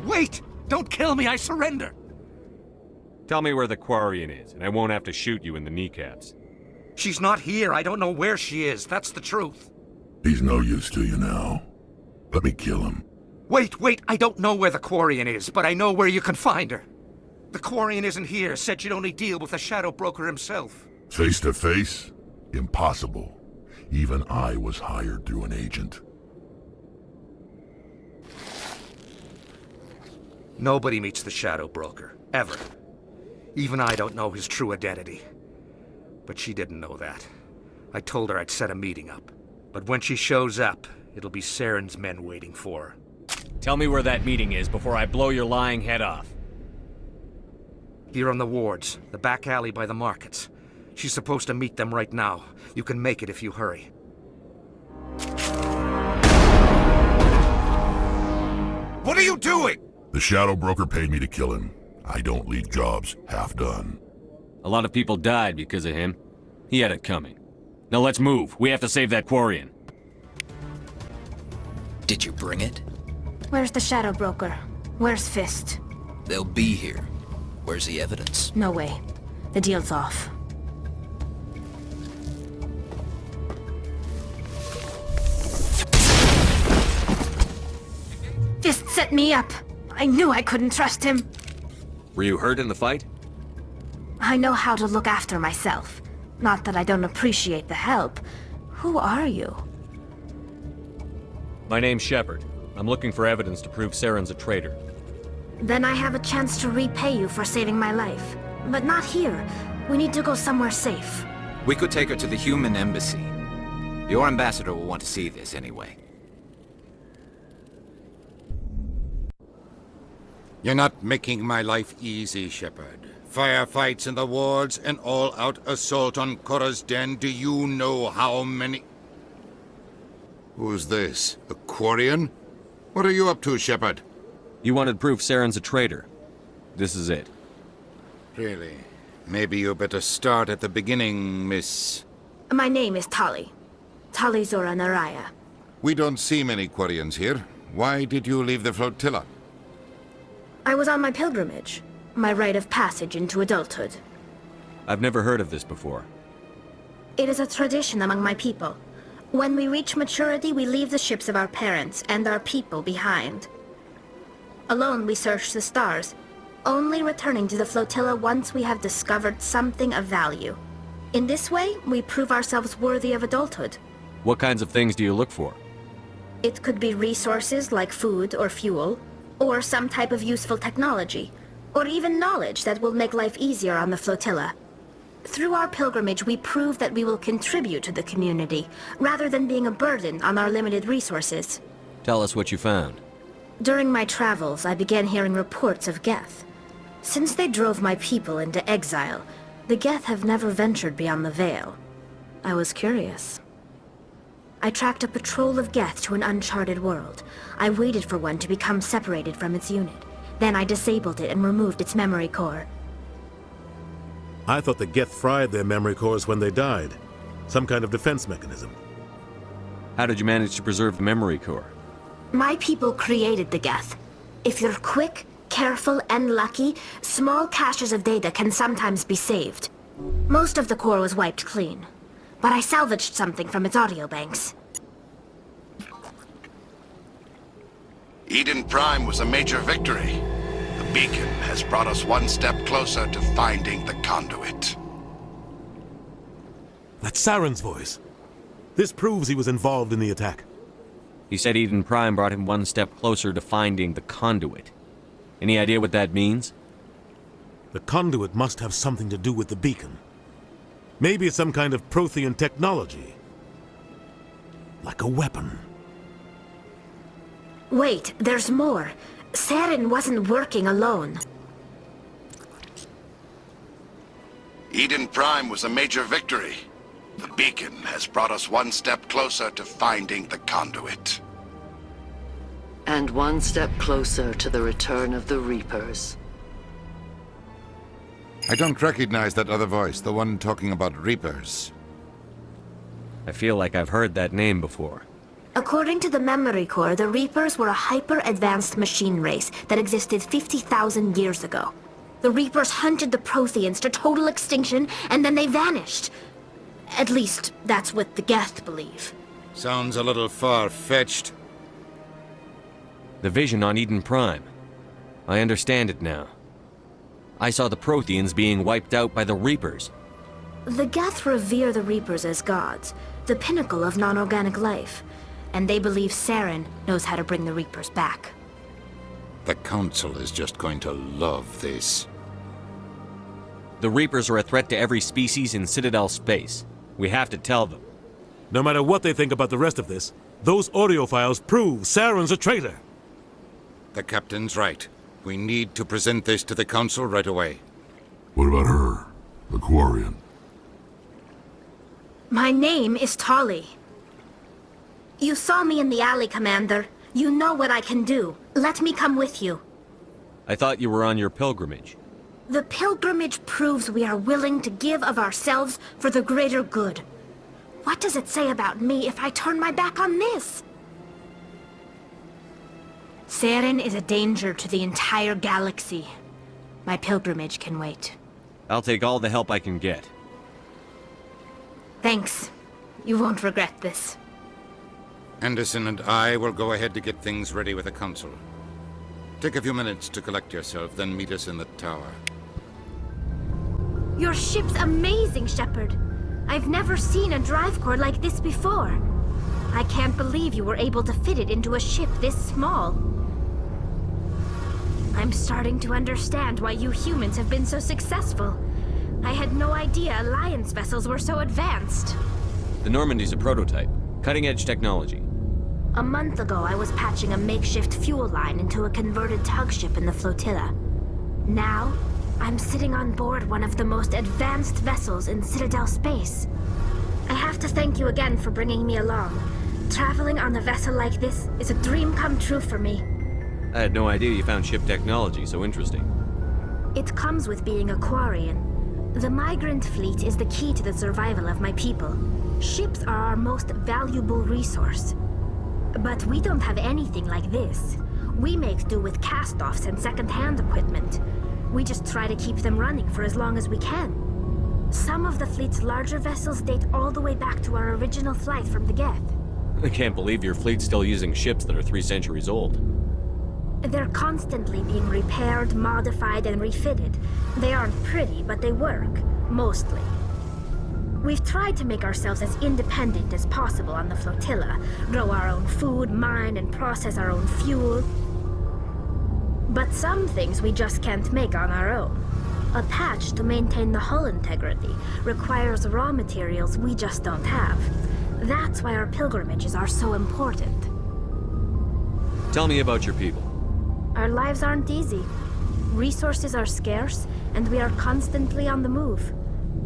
Wait! Don't kill me, I surrender! Tell me where the Quarian is, and I won't have to shoot you in the kneecaps. She's not here. I don't know where she is. That's the truth. He's no use to you now. Let me kill him. Wait. I don't know where the Quarian is, but I know where you can find her. The Quarian isn't here. Said she'd only deal with the Shadow Broker himself. Face to face? Impossible. Even I was hired through an agent. Nobody meets the Shadow Broker. Ever. Even I don't know his true identity. But she didn't know that. I told her I'd set a meeting up. But when she shows up, it'll be Saren's men waiting for her. Tell me where that meeting is before I blow your lying head off. Here on the wards, the back alley by the markets. She's supposed to meet them right now. You can make it if you hurry. What are you doing? The Shadow Broker paid me to kill him. I don't leave jobs half done. A lot of people died because of him. He had it coming. Now let's move. We have to save that Quarian. Did you bring it? Where's the Shadow Broker? Where's Fist? They'll be here. Where's the evidence? No way. The deal's off. Fist set me up. I knew I couldn't trust him. Were you hurt in the fight? I know how to look after myself. Not that I don't appreciate the help. Who are you? My name's Shepard. I'm looking for evidence to prove Saren's a traitor. Then I have a chance to repay you for saving my life. But not here. We need to go somewhere safe. We could take her to the human embassy. Your ambassador will want to see this anyway. You're not making my life easy, Shepard. Firefights in the wards, an all-out assault on Korra's den. Do you know how many... Who's this? The Quarian? What are you up to, Shepard? You wanted proof Saren's a traitor. This is it. Really? Maybe you better start at the beginning, Miss... My name is Tali. Tali'Zorah Naraya. We don't see many Quarians here. Why did you leave the flotilla? I was on my pilgrimage. My rite of passage into adulthood. I've never heard of this before. It is a tradition among my people. When we reach maturity, we leave the ships of our parents and our people behind. Alone, we search the stars, only returning to the flotilla once we have discovered something of value. In this way, we prove ourselves worthy of adulthood. What kinds of things do you look for? It could be resources like food or fuel, or some type of useful technology, or even knowledge that will make life easier on the flotilla. Through our pilgrimage, we prove that we will contribute to the community, rather than being a burden on our limited resources. Tell us what you found. During my travels, I began hearing reports of Geth. Since they drove my people into exile, the Geth have never ventured beyond the Veil. I was curious. I tracked a patrol of Geth to an uncharted world. I waited for one to become separated from its unit. Then I disabled it and removed its memory core. I thought the Geth fried their memory cores when they died. Some kind of defense mechanism. How did you manage to preserve the memory core? My people created the Geth. If you're quick, careful, and lucky, small caches of data can sometimes be saved. Most of the core was wiped clean, but I salvaged something from its audio banks. Eden Prime was a major victory. The beacon has brought us one step closer to finding the conduit. That's Saren's voice. This proves he was involved in the attack. He said Eden Prime brought him one step closer to finding the conduit. Any idea what that means? The conduit must have something to do with the beacon. Maybe it's some kind of Prothean technology. Like a weapon. Wait, there's more. Saren wasn't working alone. Eden Prime was a major victory. The beacon has brought us one step closer to finding the conduit. And one step closer to the return of the Reapers. I don't recognize that other voice, the one talking about Reapers. I feel like I've heard that name before. According to the memory core, the Reapers were a hyper-advanced machine race that existed 50,000 years ago. The Reapers hunted the Protheans to total extinction, and then they vanished. At least, that's what the Geth believe. Sounds a little far-fetched. The vision on Eden Prime. I understand it now. I saw the Protheans being wiped out by the Reapers. The Geth revere the Reapers as gods, the pinnacle of non-organic life. And they believe Saren knows how to bring the Reapers back. The Council is just going to love this. The Reapers are a threat to every species in Citadel space. We have to tell them. No matter what they think about the rest of this, those audio files prove Saren's a traitor. The Captain's right. We need to present this to the Council right away. What about her? The Quarian? My name is Tali. You saw me in the alley, Commander. You know what I can do. Let me come with you. I thought you were on your pilgrimage. The pilgrimage proves we are willing to give of ourselves for the greater good. What does it say about me if I turn my back on this? Saren is a danger to the entire galaxy. My pilgrimage can wait. I'll take all the help I can get. Thanks. You won't regret this. Anderson and I will go ahead to get things ready with the Council. Take a few minutes to collect yourself, then meet us in the tower. Your ship's amazing, Shepard. I've never seen a drive core like this before. I can't believe you were able to fit it into a ship this small. I'm starting to understand why you humans have been so successful. I had no idea Alliance vessels were so advanced. The Normandy's a prototype. Cutting-edge technology. A month ago, I was patching a makeshift fuel line into a converted tug ship in the flotilla. Now, I'm sitting on board one of the most advanced vessels in Citadel space. I have to thank you again for bringing me along. Traveling on a vessel like this is a dream come true for me. I had no idea you found ship technology so interesting. It comes with being a Quarian. The migrant fleet is the key to the survival of my people. Ships are our most valuable resource. But we don't have anything like this. We make do with cast-offs and second-hand equipment. We just try to keep them running for as long as we can. Some of the fleet's larger vessels date all the way back to our original flight from the Geth. I can't believe your fleet's still using ships that are 3 centuries old. They're constantly being repaired, modified, and refitted. They aren't pretty, but they work. Mostly. We've tried to make ourselves as independent as possible on the flotilla. Grow our own food, mine, and process our own fuel. But some things we just can't make on our own. A patch to maintain the hull integrity requires raw materials we just don't have. That's why our pilgrimages are so important. Tell me about your people. Our lives aren't easy. Resources are scarce, and we are constantly on the move.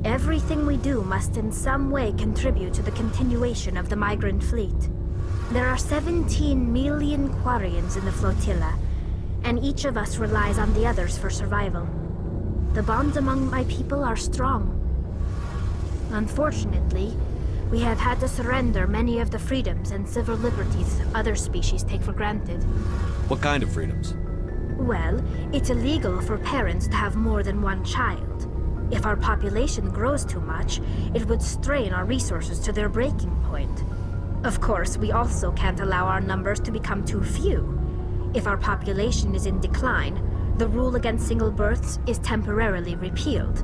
Everything we do must in some way contribute to the continuation of the migrant fleet. There are 17 million Quarians in the flotilla, and each of us relies on the others for survival. The bonds among my people are strong. Unfortunately, we have had to surrender many of the freedoms and civil liberties other species take for granted. What kind of freedoms? Well, it's illegal for parents to have more than one child. If our population grows too much, it would strain our resources to their breaking point. Of course, we also can't allow our numbers to become too few. If our population is in decline, the rule against single births is temporarily repealed.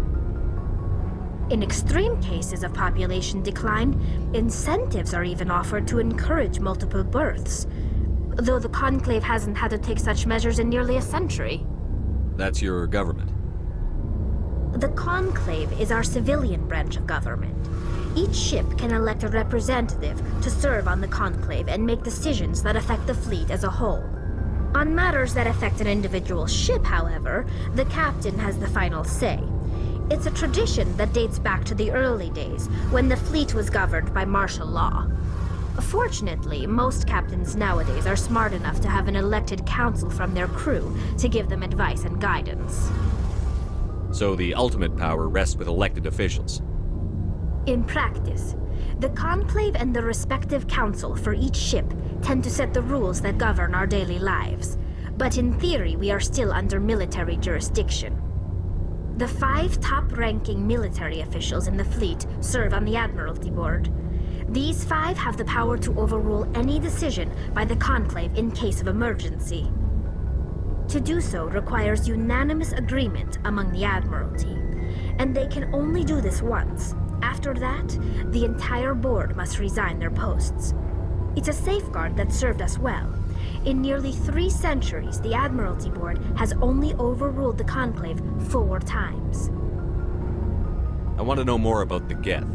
In extreme cases of population decline, incentives are even offered to encourage multiple births, though the Conclave hasn't had to take such measures in nearly a century. That's your government. The Conclave is our civilian branch of government. Each ship can elect a representative to serve on the Conclave and make decisions that affect the fleet as a whole. On matters that affect an individual ship, however, the captain has the final say. It's a tradition that dates back to the early days, when the fleet was governed by martial law. Fortunately, most captains nowadays are smart enough to have an elected council from their crew to give them advice and guidance. So the ultimate power rests with elected officials. In practice, The Conclave and the respective council for each ship tend to set the rules that govern our daily lives. But in theory, we are still under military jurisdiction. The 5 top-ranking military officials in the fleet serve on the Admiralty Board. These 5 have the power to overrule any decision by the Conclave in case of emergency. To do so requires unanimous agreement among the Admiralty, and they can only do this once. After that, the entire board must resign their posts. It's a safeguard that served us well. In nearly 3 centuries, the Admiralty Board has only overruled the Conclave 4 times. I want to know more about the Geth.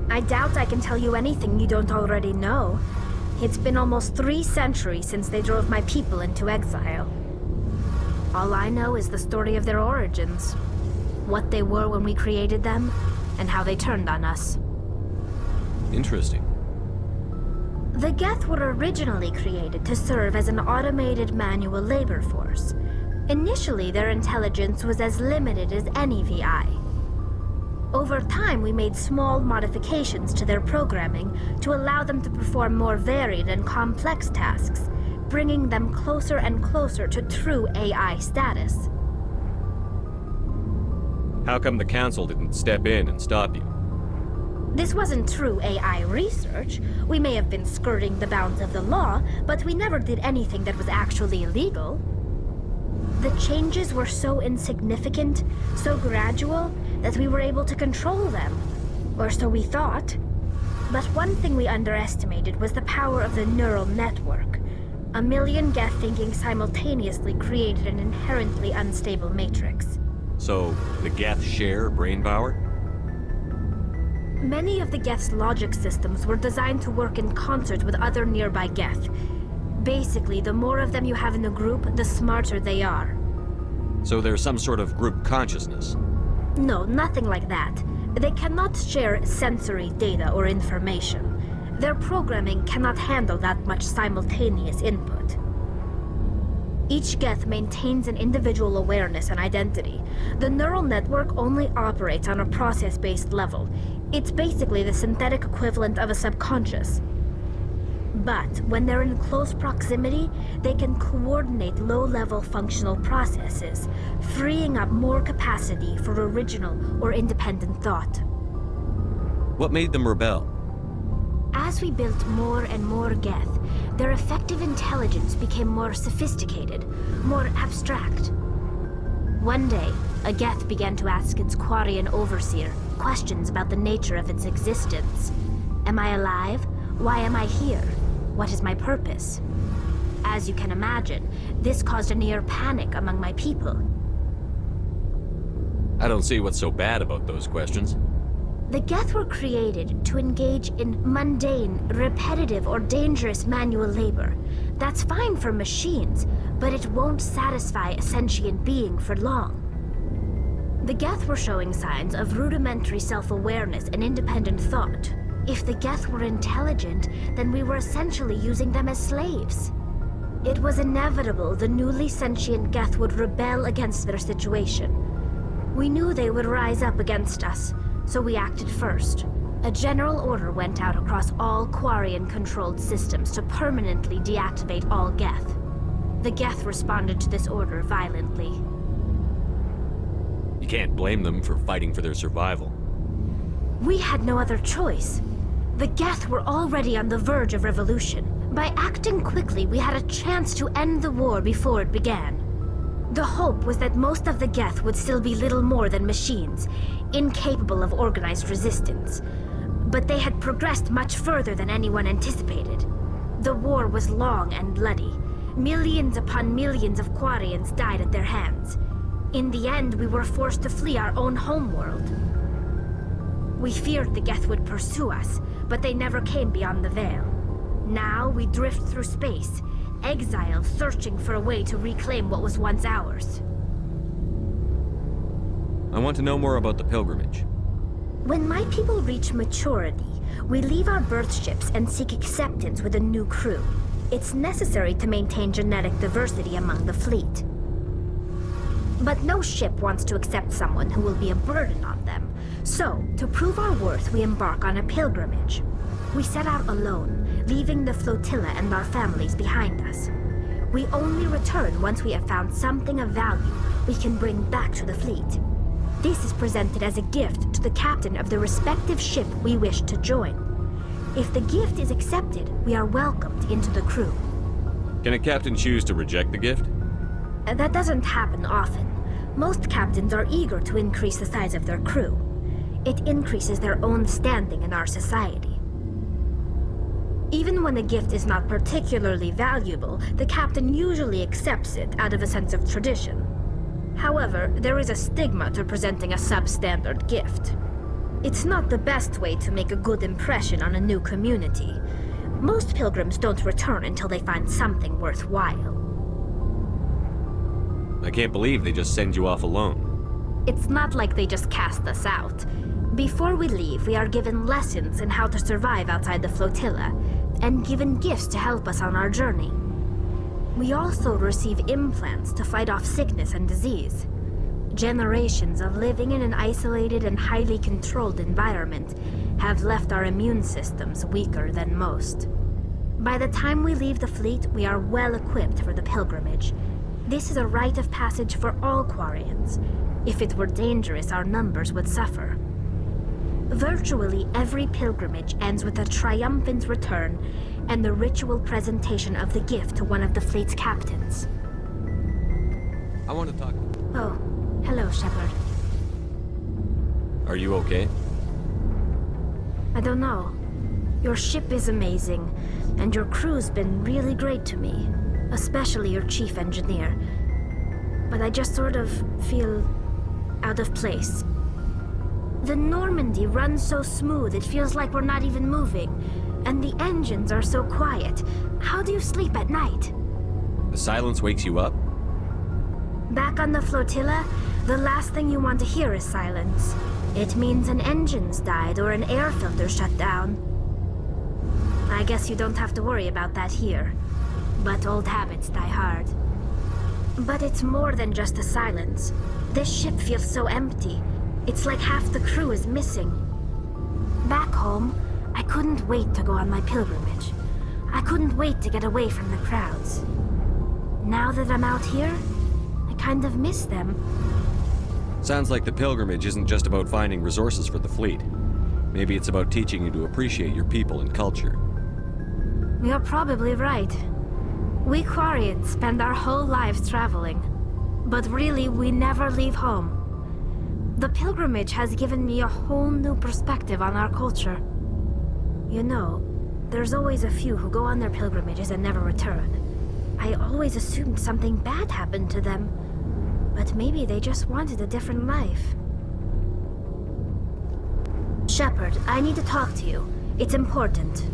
I doubt I can tell you anything you don't already know. It's been almost 3 centuries since they drove my people into exile. All I know is the story of their origins. What they were when we created them, and how they turned on us. Interesting. The Geth were originally created to serve as an automated manual labor force. Initially, their intelligence was as limited as any VI. Over time, we made small modifications to their programming to allow them to perform more varied and complex tasks, bringing them closer and closer to true AI status. How come the Council didn't step in and stop you? This wasn't true AI research. We may have been skirting the bounds of the law, but we never did anything that was actually illegal. The changes were so insignificant, so gradual, that we were able to control them. Or so we thought. But one thing we underestimated was the power of the neural network. A million Geth thinking simultaneously created an inherently unstable matrix. So, the Geth share brain power? Many of the Geth's logic systems were designed to work in concert with other nearby Geth. Basically, the more of them you have in a group, the smarter they are. So there's some sort of group consciousness? No, nothing like that. They cannot share sensory data or information. Their programming cannot handle that much simultaneous input. Each Geth maintains an individual awareness and identity. The neural network only operates on a process-based level. It's basically the synthetic equivalent of a subconscious. But when they're in close proximity, they can coordinate low-level functional processes, freeing up more capacity for original or independent thought. What made them rebel? As we built more and more Geth, their effective intelligence became more sophisticated, more abstract. One day, a Geth began to ask its Quarian overseer questions about the nature of its existence. Am I alive? Why am I here? What is my purpose? As you can imagine, this caused a near panic among my people. I don't see what's so bad about those questions. The Geth were created to engage in mundane, repetitive, or dangerous manual labor. That's fine for machines, but it won't satisfy a sentient being for long. The Geth were showing signs of rudimentary self-awareness and independent thought. If the Geth were intelligent, then we were essentially using them as slaves. It was inevitable the newly sentient Geth would rebel against their situation. We knew they would rise up against us, so we acted first. A general order went out across all Quarian-controlled systems to permanently deactivate all Geth. The Geth responded to this order violently. You can't blame them for fighting for their survival. We had no other choice. The Geth were already on the verge of revolution. By acting quickly, we had a chance to end the war before it began. The hope was that most of the Geth would still be little more than machines, incapable of organized resistance. But they had progressed much further than anyone anticipated. The war was long and bloody. Millions upon millions of Quarians died at their hands. In the end, we were forced to flee our own homeworld. We feared the Geth would pursue us, but they never came beyond the Veil. Now we drift through space, exiled, searching for a way to reclaim what was once ours. I want to know more about the pilgrimage. When my people reach maturity, we leave our birth ships and seek acceptance with a new crew. It's necessary to maintain genetic diversity among the fleet. But no ship wants to accept someone who will be a burden on them. So, to prove our worth, we embark on a pilgrimage. We set out alone, leaving the flotilla and our families behind us. We only return once we have found something of value we can bring back to the fleet. This is presented as a gift to the captain of the respective ship we wish to join. If the gift is accepted, we are welcomed into the crew. Can a captain choose to reject the gift? That doesn't happen often. Most captains are eager to increase the size of their crew. It increases their own standing in our society. Even when a gift is not particularly valuable, the captain usually accepts it out of a sense of tradition. However, there is a stigma to presenting a substandard gift. It's not the best way to make a good impression on a new community. Most pilgrims don't return until they find something worthwhile. I can't believe they just send you off alone. It's not like they just cast us out. Before we leave, we are given lessons in how to survive outside the flotilla, and given gifts to help us on our journey. We also receive implants to fight off sickness and disease. Generations of living in an isolated and highly controlled environment have left our immune systems weaker than most. By the time we leave the fleet, we are well equipped for the pilgrimage. This is a rite of passage for all Quarians. If it were dangerous, our numbers would suffer. Virtually every pilgrimage ends with a triumphant return and the ritual presentation of the gift to one of the fleet's captains. I want to talk. Oh, hello, Shepard. Are you okay? I don't know. Your ship is amazing, and your crew's been really great to me, especially your chief engineer. But I just sort of feel out of place. The Normandy runs so smooth it feels like we're not even moving, and the engines are so quiet. How do you sleep at night? The silence wakes you up? Back on the flotilla, the last thing you want to hear is silence. It means an engine's died or an air filter shut down. I guess you don't have to worry about that here. But old habits die hard. But it's more than just the silence. This ship feels so empty. It's like half the crew is missing. Back home, I couldn't wait to go on my pilgrimage. I couldn't wait to get away from the crowds. Now that I'm out here, I kind of miss them. Sounds like the pilgrimage isn't just about finding resources for the fleet. Maybe it's about teaching you to appreciate your people and culture. You're probably right. We Quarians spend our whole lives traveling. But really, we never leave home. The pilgrimage has given me a whole new perspective on our culture. You know, there's always a few who go on their pilgrimages and never return. I always assumed something bad happened to them. But maybe they just wanted a different life. Shepard, I need to talk to you. It's important.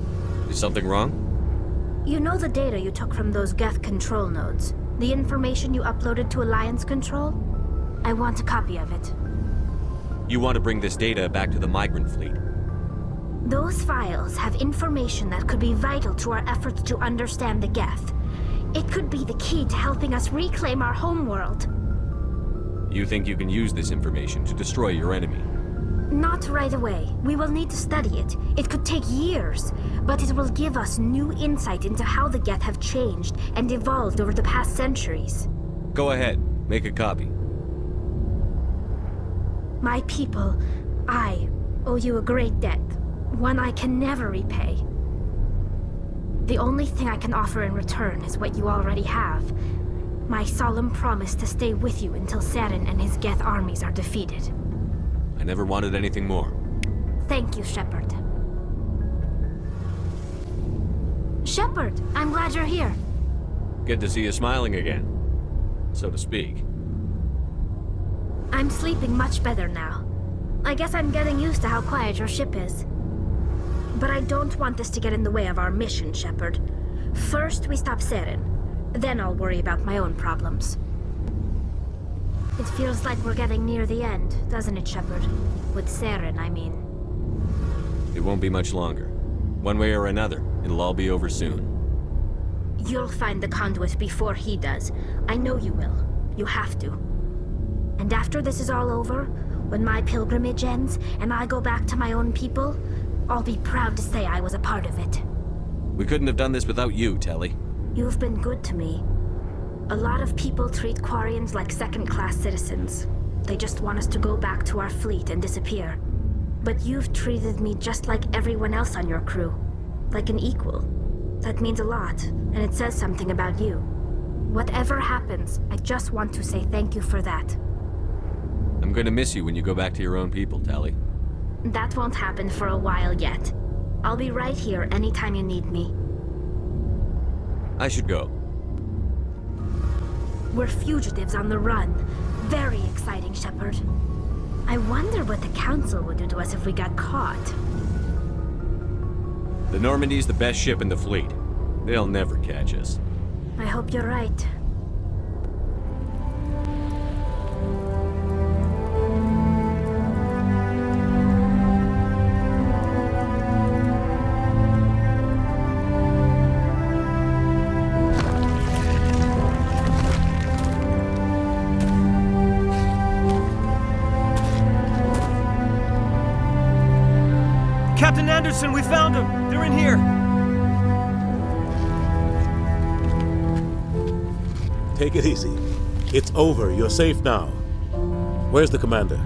Is something wrong? You know the data you took from those Geth control nodes? The information you uploaded to Alliance Control? I want a copy of it. You want to bring this data back to the migrant fleet? Those files have information that could be vital to our efforts to understand the Geth. It could be the key to helping us reclaim our homeworld. You think you can use this information to destroy your enemy? Not right away. We will need to study it. It could take years, but it will give us new insight into how the Geth have changed and evolved over the past centuries. Go ahead, make a copy. My people, I owe you a great debt, one I can never repay. The only thing I can offer in return is what you already have. My solemn promise to stay with you until Saren and his Geth armies are defeated. I never wanted anything more. Thank you, Shepard. Shepard, I'm glad you're here. Good to see you smiling again, so to speak. I'm sleeping much better now. I guess I'm getting used to how quiet your ship is. But I don't want this to get in the way of our mission, Shepard. First, we stop Saren. Then I'll worry about my own problems. It feels like we're getting near the end, doesn't it, Shepard? With Saren, I mean. It won't be much longer. One way or another, it'll all be over soon. You'll find the conduit before he does. I know you will. You have to. And after this is all over, when my pilgrimage ends and I go back to my own people, I'll be proud to say I was a part of it. We couldn't have done this without you, Tali. You've been good to me. A lot of people treat Quarians like second-class citizens. They just want us to go back to our fleet and disappear. But you've treated me just like everyone else on your crew. Like an equal. That means a lot, and it says something about you. Whatever happens, I just want to say thank you for that. I'm gonna miss you when you go back to your own people, Tali. That won't happen for a while yet. I'll be right here anytime you need me. I should go. We're fugitives on the run. Very exciting, Shepard. I wonder what the Council would do to us if we got caught. The Normandy's the best ship in the fleet. They'll never catch us. I hope you're right. Captain Anderson, we found them! They're in here! Take it easy. It's over. You're safe now. Where's the commander?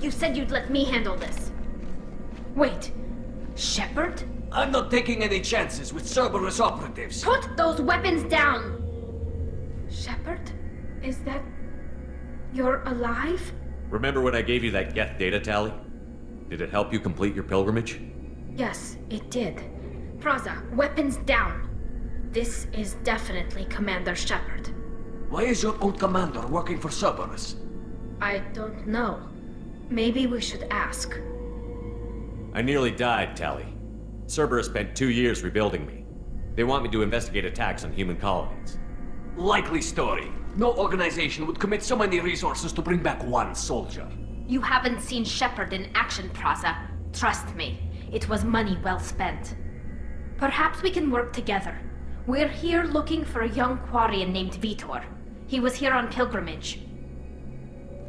You said you'd let me handle this. Wait, Shepard? I'm not taking any chances with Cerberus operatives. Put those weapons down! Shepard? Is that... you're alive? Remember when I gave you that Geth data, Tali? Did it help you complete your pilgrimage? Yes, it did. Praza, weapons down. This is definitely Commander Shepard. Why is your old commander working for Cerberus? I don't know. Maybe we should ask. I nearly died, Tali. Cerberus spent 2 years rebuilding me. They want me to investigate attacks on human colonies. Likely story. No organization would commit so many resources to bring back one soldier. You haven't seen Shepard in action, Praza. Trust me, it was money well spent. Perhaps we can work together. We're here looking for a young Quarian named Vitor. He was here on pilgrimage.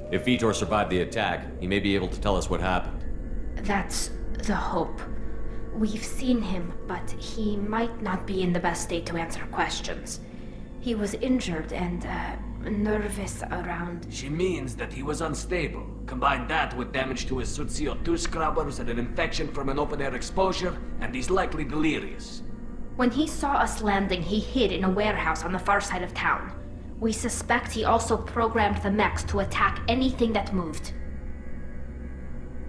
If Vitor survived the attack, he may be able to tell us what happened. That's the hope. We've seen him, but he might not be in the best state to answer questions. He was injured and, nervous around... She means that he was unstable. Combine that with damage to his suit CO2 scrubbers and an infection from an open-air exposure, and he's likely delirious. When he saw us landing, he hid in a warehouse on the far side of town. We suspect he also programmed the mechs to attack anything that moved.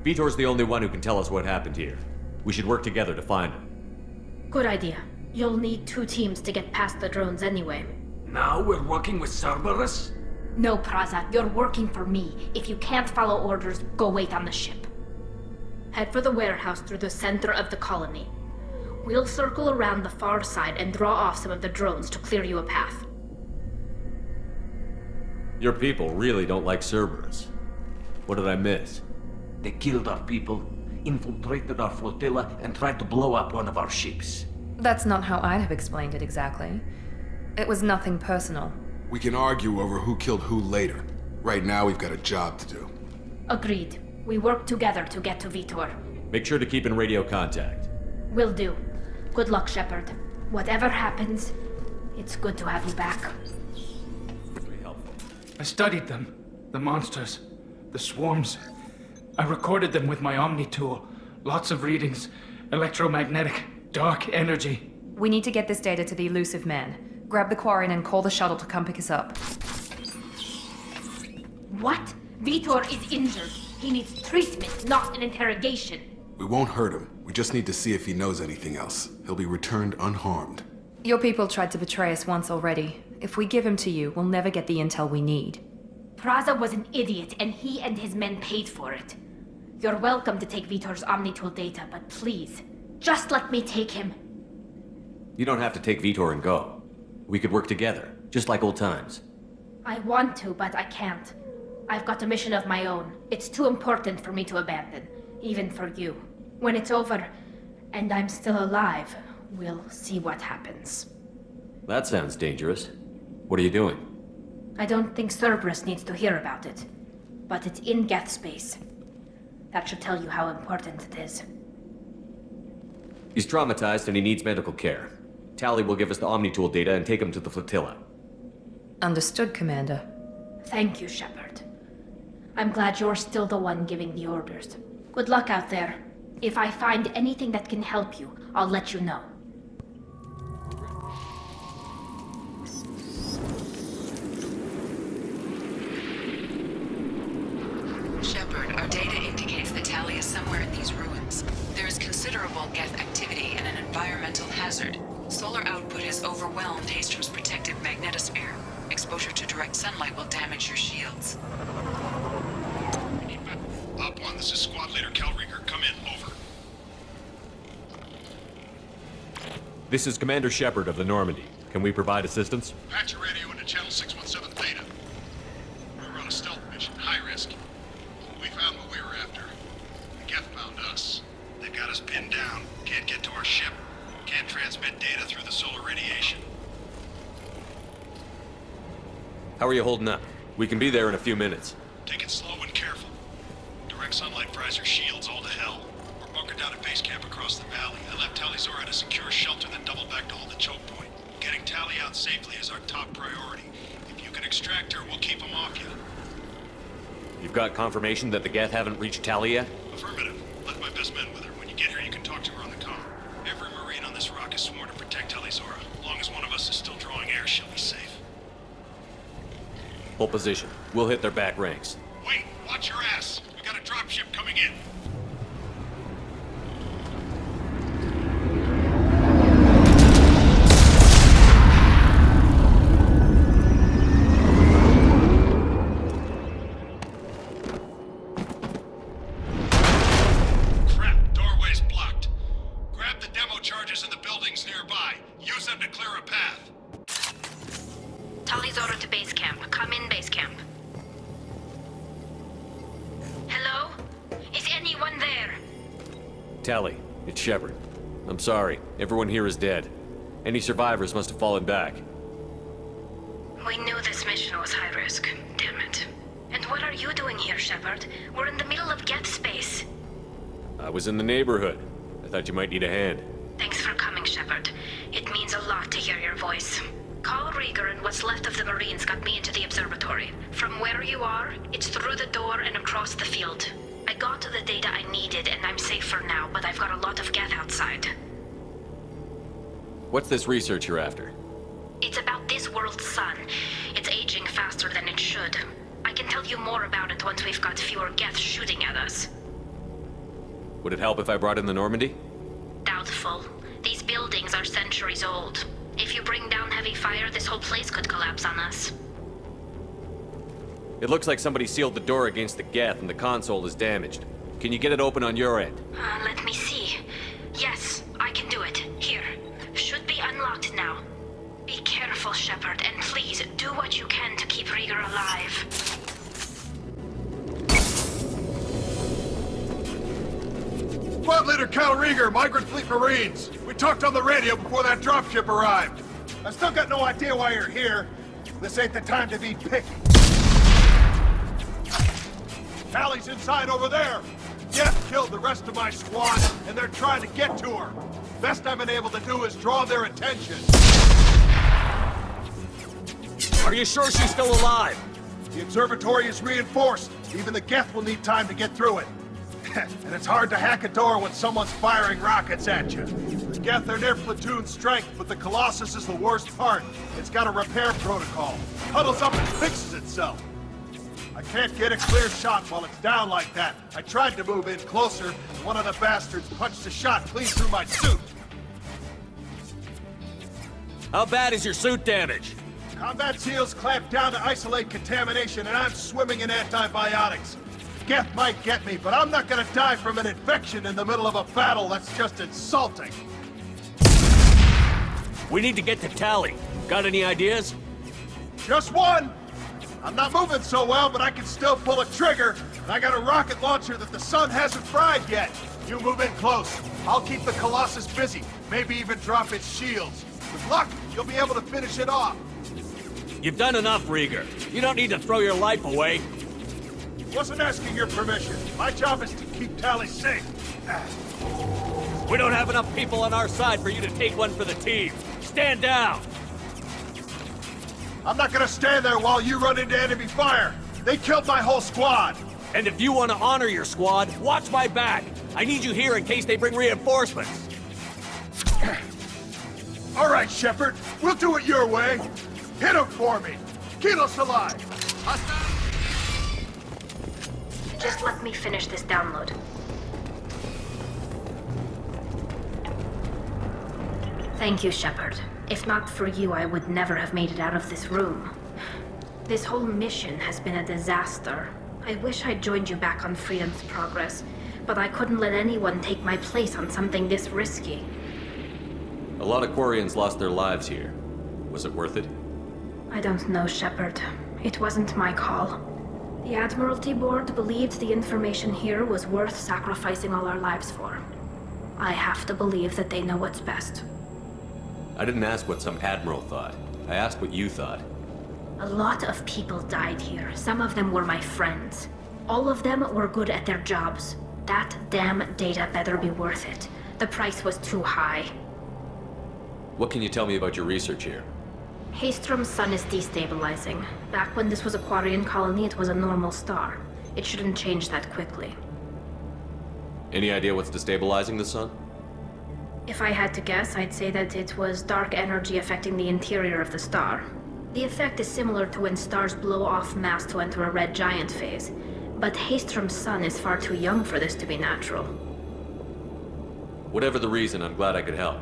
Vitor's the only one who can tell us what happened here. We should work together to find him. Good idea. You'll need 2 teams to get past the drones anyway. Now we're working with Cerberus? No, Praza, you're working for me. If you can't follow orders, go wait on the ship. Head for the warehouse through the center of the colony. We'll circle around the far side and draw off some of the drones to clear you a path. Your people really don't like Cerberus. What did I miss? They killed our people, infiltrated our flotilla, and tried to blow up one of our ships. That's not how I'd have explained it exactly. It was nothing personal. We can argue over who killed who later. Right now, we've got a job to do. Agreed. We work together to get to Vitor. Make sure to keep in radio contact. Will do. Good luck, Shepard. Whatever happens, it's good to have you back. I studied them. The monsters. The swarms. I recorded them with my Omni tool. Lots of readings. Electromagnetic, dark energy. We need to get this data to the elusive man. Grab the Quarian and call the shuttle to come pick us up. What? Vitor is injured. He needs treatment, not an interrogation. We won't hurt him. We just need to see if he knows anything else. He'll be returned unharmed. Your people tried to betray us once already. If we give him to you, we'll never get the intel we need. Praza was an idiot, and he and his men paid for it. You're welcome to take Vitor's Omnitool data, but please, just let me take him. You don't have to take Vitor and go. We could work together, just like old times. I want to, but I can't. I've got a mission of my own. It's too important for me to abandon, even for you. When it's over, and I'm still alive, we'll see what happens. That sounds dangerous. What are you doing? I don't think Cerberus needs to hear about it, but it's in Geth space. That should tell you how important it is. He's traumatized and he needs medical care. Tali will give us the Omnitool data and take him to the flotilla. Understood, Commander. Thank you, Shepard. I'm glad you're still the one giving the orders. Good luck out there. If I find anything that can help you, I'll let you know. Shepard, our data indicates that Tali is somewhere in these ruins. There is considerable Geth activity and an environmental hazard. Solar output has overwhelmed Hastrom's protective magnetosphere. Exposure to direct sunlight will damage your shields. Op 1, this is Squad Leader Calriker. Come in, over. This is Commander Shepard of the Normandy. Can we provide assistance? Patch your radio into Channel 617 Theta. We're on a stealth mission, high risk. We found what we were after. The Geth found us. They've got us pinned down. Can't get to our ship. Can't transmit data through the solar radiation. How are you holding up? We can be there in a few minutes. Take it slow and careful. Direct sunlight fries your shields all to hell. We're bunkered down at base camp across the valley. I left Tali'Zorah at a secure shelter, then doubled back to hold the choke point. Getting Tali out safely is our top priority. If you can extract her, we'll keep them off you. You've got confirmation that the Geth haven't reached Tali yet? Affirmative. Left my best men with her. When you get here, you can talk to her on the comm. Every Marine on this rock is sworn to protect Tali'Zorah. As long as one of us is still drawing air, she'll be safe. Hold position. We'll hit their back ranks. Wait! Watch your ass! We got a dropship coming in! Crap! Doorway's blocked. Grab the demo charges in the buildings nearby. Use them to clear a path. Tali'Zorah to base camp. Come in, base camp. Hello? Is anyone there? Tali, it's Shepard. I'm sorry. Everyone here is dead. Any survivors must have fallen back. We knew this mission was high risk. Damn it. And what are you doing here, Shepard? We're in the middle of Geth space. I was in the neighborhood. I thought you might need a hand. Thanks for coming, Shepard. It means a lot to hear your voice. Carl Rieger and what's left of the Marines got me into the observatory. From where you are, it's through the door and across the field. I got to the data I needed and I'm safe for now, but I've got a lot of Geth outside. What's this research you're after? It's about this world's sun. It's aging faster than it should. I can tell you more about it once we've got fewer Geth shooting at us. Would it help if I brought in the Normandy? Doubtful. These buildings are centuries old. If you bring down heavy fire, this whole place could collapse on us. It looks like somebody sealed the door against the Geth and the console is damaged. Can you get it open on your end? Let me see. Yes, I can do it. Here. Should be unlocked now. Be careful, Shepard, and please do what you can to keep Rieger alive. Squad Leader Cal Rieger, Migrant Fleet Marines. We talked on the radio before that dropship arrived. I still got no idea why you're here. This ain't the time to be picky. Tali's inside over there. Geth killed the rest of my squad, and they're trying to get to her. Best I've been able to do is draw their attention. Are you sure she's still alive? The observatory is reinforced. Even the Geth will need time to get through it. And it's hard to hack a door when someone's firing rockets at you. The Geth are near platoon strength, but the Colossus is the worst part. It's got a repair protocol. Huddles up and fixes itself. I can't get a clear shot while it's down like that. I tried to move in closer, and one of the bastards punched a shot clean through my suit. How bad is your suit damaged? Combat seals clamp down to isolate contamination, and I'm swimming in antibiotics. Geth might get me, but I'm not gonna die from an infection in the middle of a battle. That's just insulting. We need to get to Tali. Got any ideas? Just one! I'm not moving so well, but I can still pull a trigger, and I got a rocket launcher that the sun hasn't fried yet. You move in close. I'll keep the Colossus busy, maybe even drop its shields. With luck, you'll be able to finish it off. You've done enough, Rieger. You don't need to throw your life away. Wasn't asking your permission. My job is to keep Tali safe. We don't have enough people on our side for you to take one for the team. Stand down! I'm not gonna stand there while you run into enemy fire. They killed my whole squad. And if you want to honor your squad, watch my back. I need you here in case they bring reinforcements. All right, Shepard. We'll do it your way. Hit him for me. Keep us alive. Just let me finish this download. Thank you, Shepard. If not for you, I would never have made it out of this room. This whole mission has been a disaster. I wish I'd joined you back on Freedom's Progress, but I couldn't let anyone take my place on something this risky. A lot of Quarians lost their lives here. Was it worth it? I don't know, Shepard. It wasn't my call. The Admiralty Board believed the information here was worth sacrificing all our lives for. I have to believe that they know what's best. I didn't ask what some admiral thought. I asked what you thought. A lot of people died here. Some of them were my friends. All of them were good at their jobs. That damn data better be worth it. The price was too high. What can you tell me about your research here? Haystrom's sun is destabilizing. Back when this was a Quarian colony, it was a normal star. It shouldn't change that quickly. Any idea what's destabilizing the sun? If I had to guess, I'd say that it was dark energy affecting the interior of the star. The effect is similar to when stars blow off mass to enter a red giant phase. But Haystrom's sun is far too young for this to be natural. Whatever the reason, I'm glad I could help.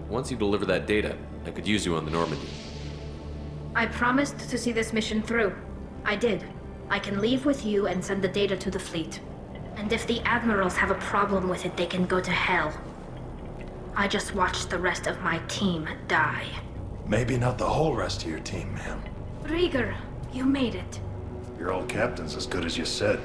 Once you deliver that data, I could use you on the Normandy. I promised to see this mission through. I did. I can leave with you and send the data to the fleet. And if the admirals have a problem with it, they can go to hell. I just watched the rest of my team die. Maybe not the whole rest of your team, ma'am. Rieger, you made it. Your old captain's as good as you said.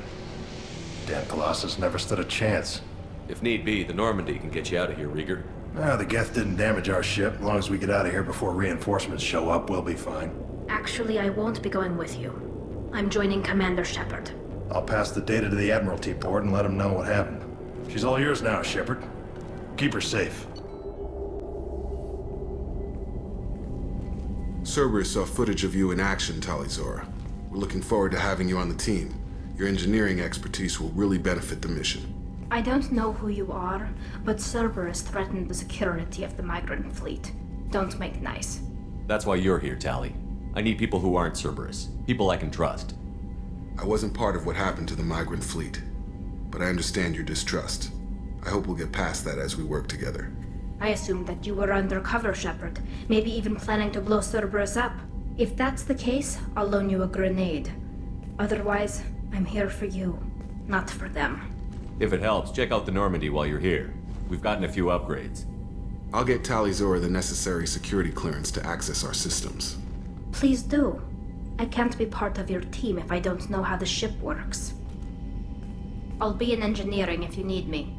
Damn Colossus never stood a chance. If need be, the Normandy can get you out of here, Rieger. No, the Geth didn't damage our ship. As long as we get out of here before reinforcements show up, we'll be fine. Actually, I won't be going with you. I'm joining Commander Shepard. I'll pass the data to the Admiralty Board and let them know what happened. She's all yours now, Shepard. Keep her safe. Cerberus saw footage of you in action, Tali'Zorah. We're looking forward to having you on the team. Your engineering expertise will really benefit the mission. I don't know who you are, but Cerberus threatened the security of the migrant fleet. Don't make nice. That's why you're here, Tali. I need people who aren't Cerberus. People I can trust. I wasn't part of what happened to the migrant fleet, but I understand your distrust. I hope we'll get past that as we work together. I assumed that you were undercover, Shepard. Maybe even planning to blow Cerberus up. If that's the case, I'll loan you a grenade. Otherwise, I'm here for you, not for them. If it helps, check out the Normandy while you're here. We've gotten a few upgrades. I'll get Tali'Zorah the necessary security clearance to access our systems. Please do. I can't be part of your team if I don't know how the ship works. I'll be in engineering if you need me.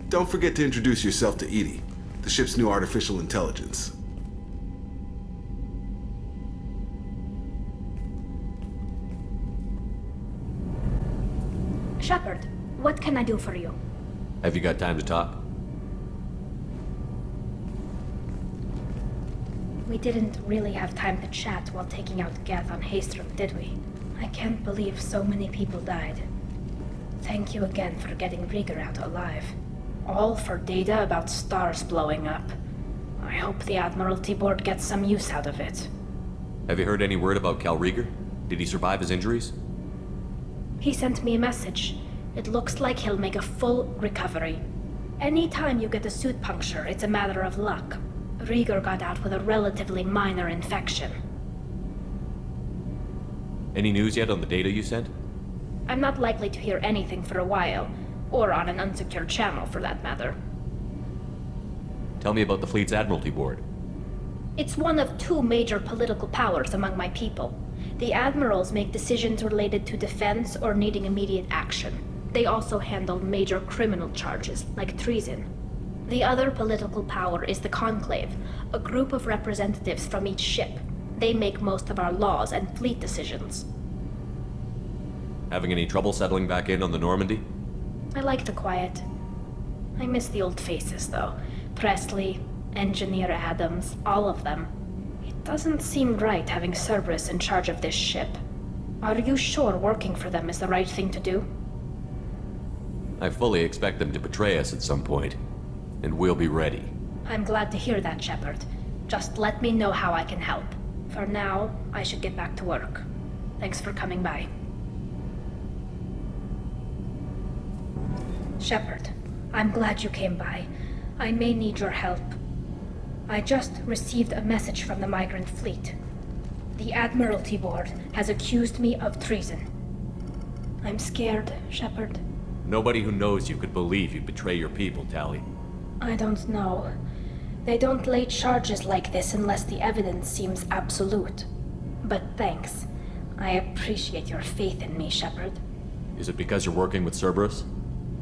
Don't forget to introduce yourself to Edie, the ship's new artificial intelligence. Shepard, what can I do for you? Have you got time to talk? We didn't really have time to chat while taking out Geth on Haystrom, did we? I can't believe so many people died. Thank you again for getting Rieger out alive. All for data about stars blowing up. I hope the Admiralty Board gets some use out of it. Have you heard any word about Cal Rieger? Did he survive his injuries? He sent me a message. It looks like he'll make a full recovery. Anytime you get a suit puncture, it's a matter of luck. Rieger got out with a relatively minor infection. Any news yet on the data you sent? I'm not likely to hear anything for a while, or on an unsecured channel for that matter. Tell me about the fleet's Admiralty Board. It's one of two major political powers among my people. The admirals make decisions related to defense or needing immediate action. They also handle major criminal charges, like treason. The other political power is the Conclave, a group of representatives from each ship. They make most of our laws and fleet decisions. Having any trouble settling back in on the Normandy? I like the quiet. I miss the old faces, though. Presley, Engineer Adams, all of them. It doesn't seem right having Cerberus in charge of this ship. Are you sure working for them is the right thing to do? I fully expect them to betray us at some point, and we'll be ready. I'm glad to hear that, Shepard. Just let me know how I can help. For now, I should get back to work. Thanks for coming by. Shepard, I'm glad you came by. I may need your help. I just received a message from the migrant fleet. The Admiralty Board has accused me of treason. I'm scared, Shepard. Nobody who knows you could believe you'd betray your people, Tali. I don't know. They don't lay charges like this unless the evidence seems absolute. But thanks. I appreciate your faith in me, Shepard. Is it because you're working with Cerberus?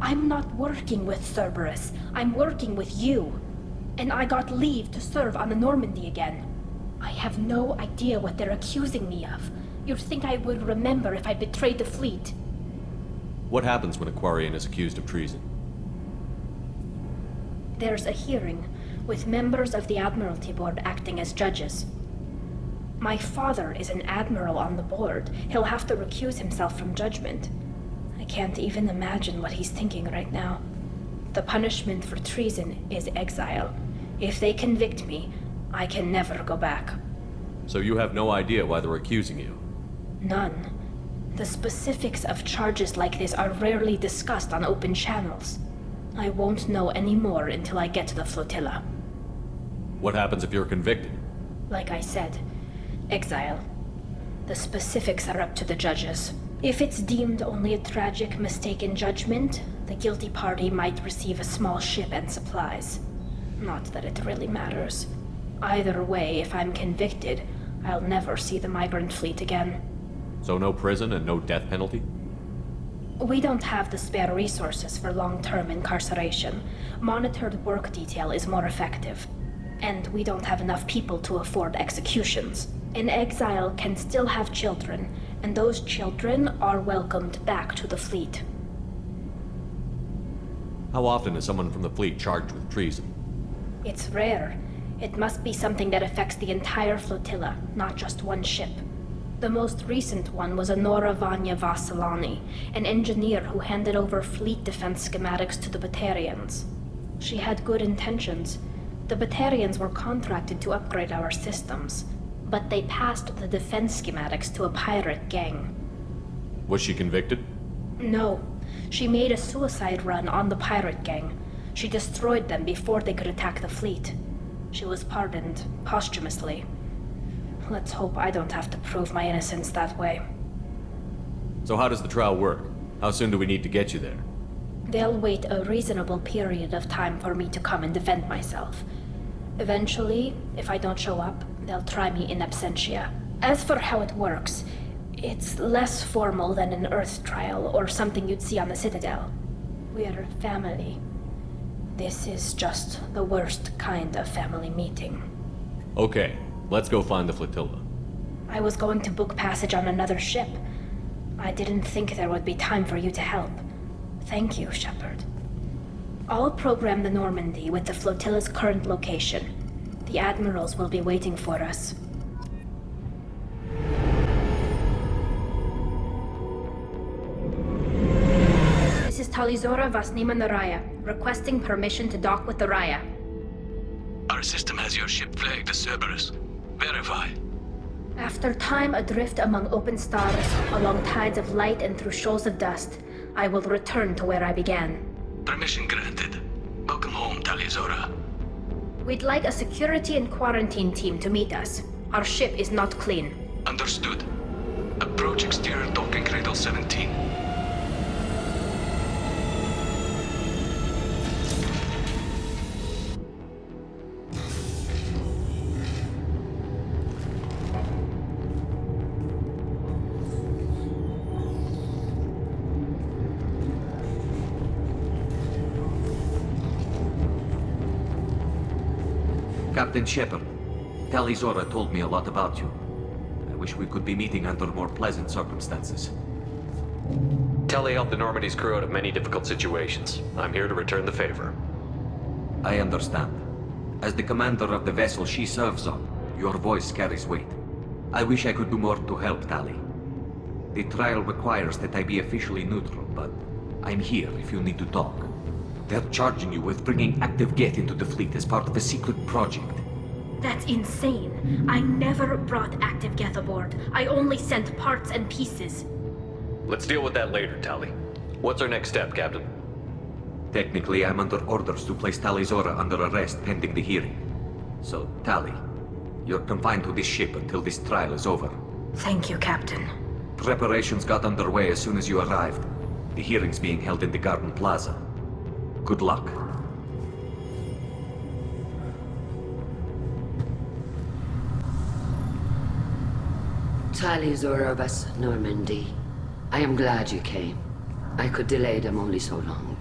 I'm not working with Cerberus. I'm working with you. And I got leave to serve on the Normandy again. I have no idea what they're accusing me of. You'd think I would remember if I betrayed the fleet. What happens when a Quarian is accused of treason? There's a hearing, with members of the Admiralty Board acting as judges. My father is an admiral on the board. He'll have to recuse himself from judgment. I can't even imagine what he's thinking right now. The punishment for treason is exile. If they convict me, I can never go back. So you have no idea why they're accusing you? None. The specifics of charges like this are rarely discussed on open channels. I won't know any more until I get to the flotilla. What happens if you're convicted? Like I said, exile. The specifics are up to the judges. If it's deemed only a tragic mistake in judgment, the guilty party might receive a small ship and supplies. Not that it really matters. Either way, if I'm convicted, I'll never see the migrant fleet again. So no prison and no death penalty? We don't have the spare resources for long-term incarceration. Monitored work detail is more effective. And we don't have enough people to afford executions. An exile can still have children, and those children are welcomed back to the fleet. How often is someone from the fleet charged with treason? It's rare. It must be something that affects the entire flotilla, not just one ship. The most recent one was Honora Vanya Vassilani, an engineer who handed over fleet defense schematics to the Batarians. She had good intentions. The Batarians were contracted to upgrade our systems, but they passed the defense schematics to a pirate gang. Was she convicted? No. She made a suicide run on the pirate gang. She destroyed them before they could attack the fleet. She was pardoned posthumously. Let's hope I don't have to prove my innocence that way. So how does the trial work? How soon do we need to get you there? They'll wait a reasonable period of time for me to come and defend myself. Eventually, if I don't show up, they'll try me in absentia. As for how it works, it's less formal than an Earth trial or something you'd see on the Citadel. We're family. This is just the worst kind of family meeting. Okay, let's go find the flotilla. I was going to book passage on another ship. I didn't think there would be time for you to help. Thank you, Shepard. I'll program the Normandy with the flotilla's current location. The admirals will be waiting for us. Tali'Zorah vas Naraya, requesting permission to dock with the Raya. Our system has your ship flagged as Cerberus. Verify. After time adrift among open stars, along tides of light and through shoals of dust, I will return to where I began. Permission granted. Welcome home, Tali'Zorah. We'd like a security and quarantine team to meet us. Our ship is not clean. Understood. Approach exterior docking cradle 17. Captain Shepard, Tali'Zorah told me a lot about you. I wish we could be meeting under more pleasant circumstances. Tali helped the Normandy's crew out of many difficult situations. I'm here to return the favor. I understand. As the commander of the vessel she serves on, your voice carries weight. I wish I could do more to help Tali. The trial requires that I be officially neutral, but I'm here if you need to talk. They're charging you with bringing active Geth into the fleet as part of a secret project. That's insane. I never brought active Geth aboard. I only sent parts and pieces. Let's deal with that later, Tali. What's our next step, Captain? Technically, I'm under orders to place Tali'Zorah under arrest pending the hearing. So, Tali, you're confined to this ship until this trial is over. Thank you, Captain. Preparations got underway as soon as you arrived. The hearing's being held in the Garden Plaza. Good luck. Tali'Zorah vas Normandy. I am glad you came. I could delay them only so long.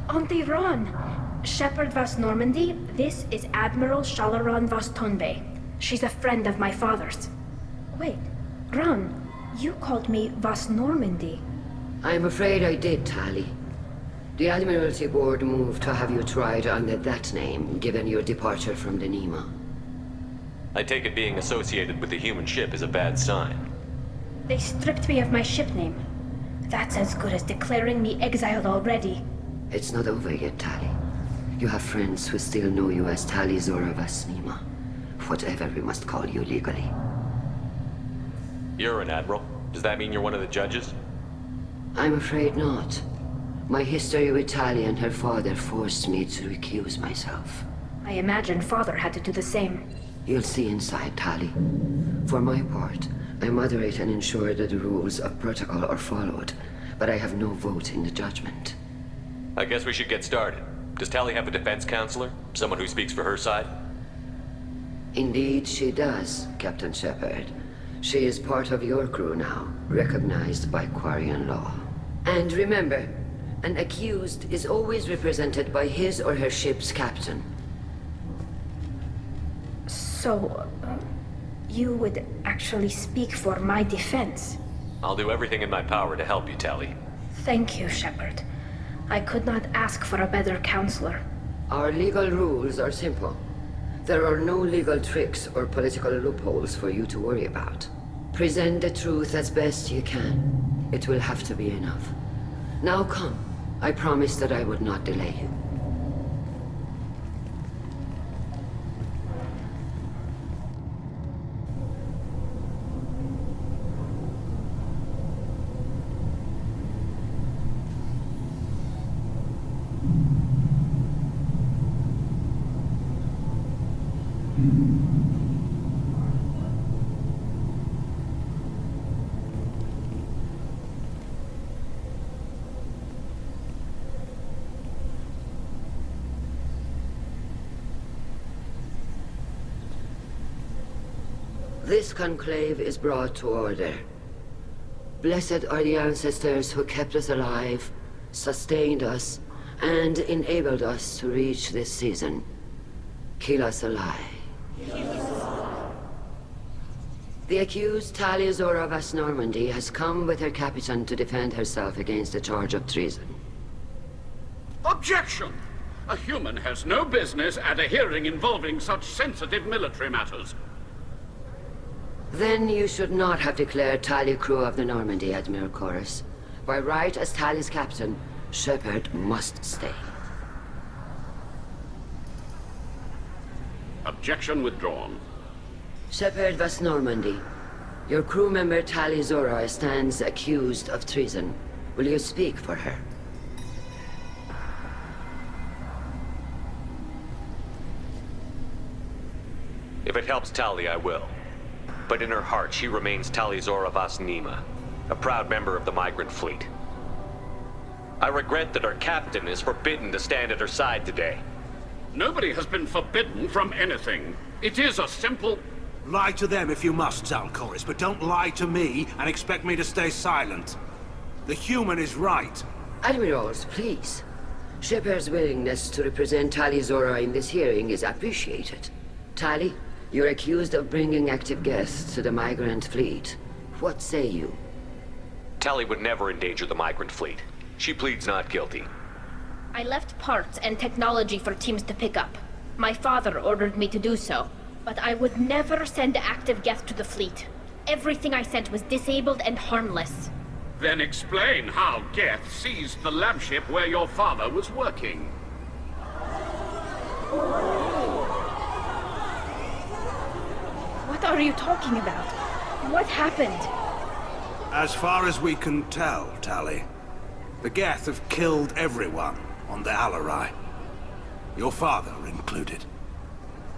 Auntie Ron! Shepard vas Normandy, this is Admiral Shalaran vas Tonbe. She's a friend of my father's. Wait, Ron, you called me vas Normandy. I'm afraid I did, Tali. The Admiralty Board moved to have you tried under that name, given your departure from the Nima. I take it being associated with the human ship is a bad sign. They stripped me of my ship name. That's as good as declaring me exiled already. It's not over yet, Tali. You have friends who still know you as Tali'Zorah vas Nima. Whatever we must call you legally. You're an admiral. Does that mean you're one of the judges? I'm afraid not. My history with Tali and her father forced me to recuse myself. I imagine father had to do the same. You'll see inside, Tali. For my part, I moderate and ensure that the rules of protocol are followed, but I have no vote in the judgment. I guess we should get started. Does Tali have a defense counselor? Someone who speaks for her side? Indeed, she does, Captain Shepard. She is part of your crew now, recognized by Quarian law. And remember, an accused is always represented by his or her ship's captain. So, you would actually speak for my defense? I'll do everything in my power to help you, Tali. Thank you, Shepard. I could not ask for a better counselor. Our legal rules are simple. There are no legal tricks or political loopholes for you to worry about. Present the truth as best you can. It will have to be enough. Now come. I promised that I would not delay you. This conclave is brought to order. Blessed are the ancestors who kept us alive, sustained us, and enabled us to reach this season. Keep us alive. The accused Tali'Zorah vas Normandy has come with her captain to defend herself against the charge of treason. Objection! A human has no business at a hearing involving such sensitive military matters. Then you should not have declared Tali crew of the Normandy, Admiral Chorus. By right as Tali's captain, Shepard must stay. Objection withdrawn. Shepard was Normandy. Your crew member Tali'Zorah stands accused of treason. Will you speak for her? If it helps Tali, I will. But in her heart, she remains Tali'Zorah Vas Nima, a proud member of the migrant fleet. I regret that our captain is forbidden to stand at her side today. Nobody has been forbidden from anything. It is a simple... Lie to them if you must, Zalcoris, but don't lie to me and expect me to stay silent. The human is right. Admirals, please. Shepard's willingness to represent Tali'Zorah in this hearing is appreciated. Tali, you're accused of bringing active guests to the migrant fleet. What say you? Tali would never endanger the migrant fleet. She pleads not guilty. I left parts and technology for teams to pick up. My father ordered me to do so, but I would never send active guests to the fleet. Everything I sent was disabled and harmless. Then explain how Geth seized the lab ship where your father was working. What are you talking about? What happened? As far as we can tell, Tali, the Geth have killed everyone on the Alarai. Your father included.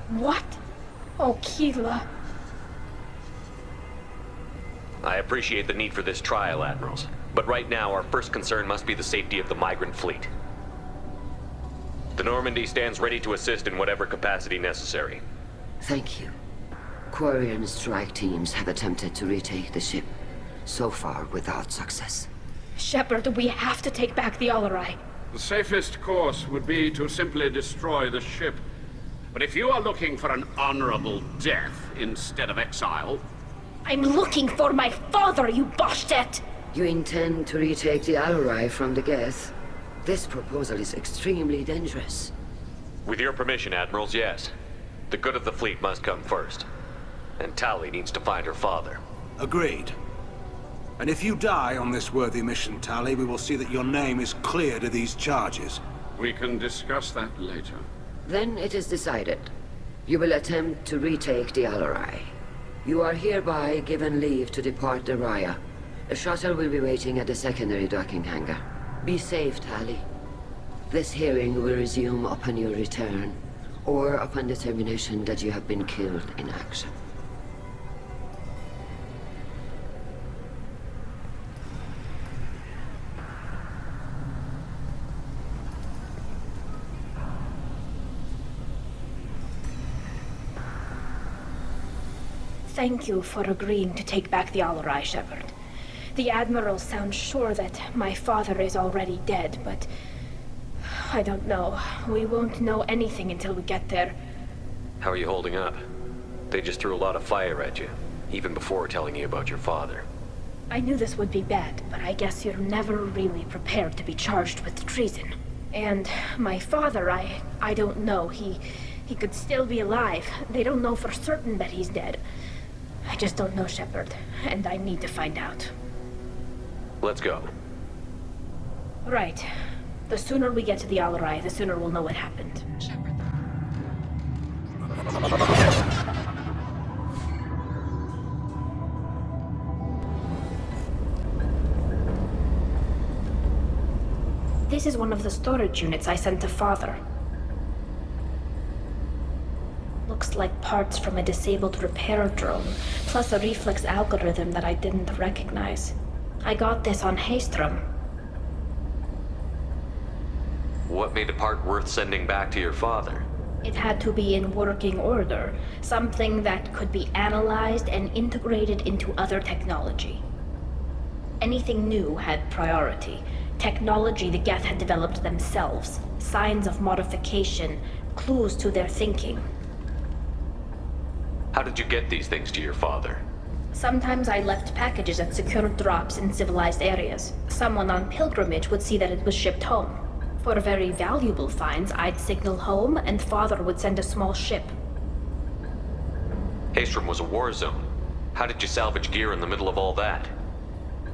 What? Oh, Keela. I appreciate the need for this trial, Admirals. But right now, our first concern must be the safety of the migrant fleet. The Normandy stands ready to assist in whatever capacity necessary. Thank you. Quarian strike teams have attempted to retake the ship, so far without success. Shepard, we have to take back the Alarai. The safest course would be to simply destroy the ship. But if you are looking for an honorable death instead of exile... I'm looking for my father, you bastet! You intend to retake the Alarai from the Geth? This proposal is extremely dangerous. With your permission, Admirals, yes. The good of the fleet must come first. And Tali needs to find her father. Agreed. And if you die on this worthy mission, Tali, we will see that your name is cleared of these charges. We can discuss that later. Then it is decided. You will attempt to retake the Alarai. You are hereby given leave to depart the Raya. A shuttle will be waiting at the secondary docking hangar. Be safe, Tali. This hearing will resume upon your return, or upon determination that you have been killed in action. Thank you for agreeing to take back the Alarai, Shepard. The Admiral sounds sure that my father is already dead, but... I don't know. We won't know anything until we get there. How are you holding up? They just threw a lot of fire at you, even before telling you about your father. I knew this would be bad, but I guess you're never really prepared to be charged with treason. And my father, I don't know. He could still be alive. They don't know for certain that he's dead. I just don't know, Shepard, and I need to find out. Let's go. Right. The sooner we get to the Alarai, the sooner we'll know what happened. Shepard. This is one of the storage units I sent to Father. Looks like parts from a disabled repair drone, plus a reflex algorithm that I didn't recognize. I got this on Haystrom. What made a part worth sending back to your father? It had to be in working order, something that could be analyzed and integrated into other technology. Anything new had priority. Technology the Geth had developed themselves, signs of modification, clues to their thinking. How did you get these things to your father? Sometimes I left packages at secured drops in civilized areas. Someone on pilgrimage would see that it was shipped home. For very valuable finds, I'd signal home, and Father would send a small ship. Haystrom was a war zone. How did you salvage gear in the middle of all that?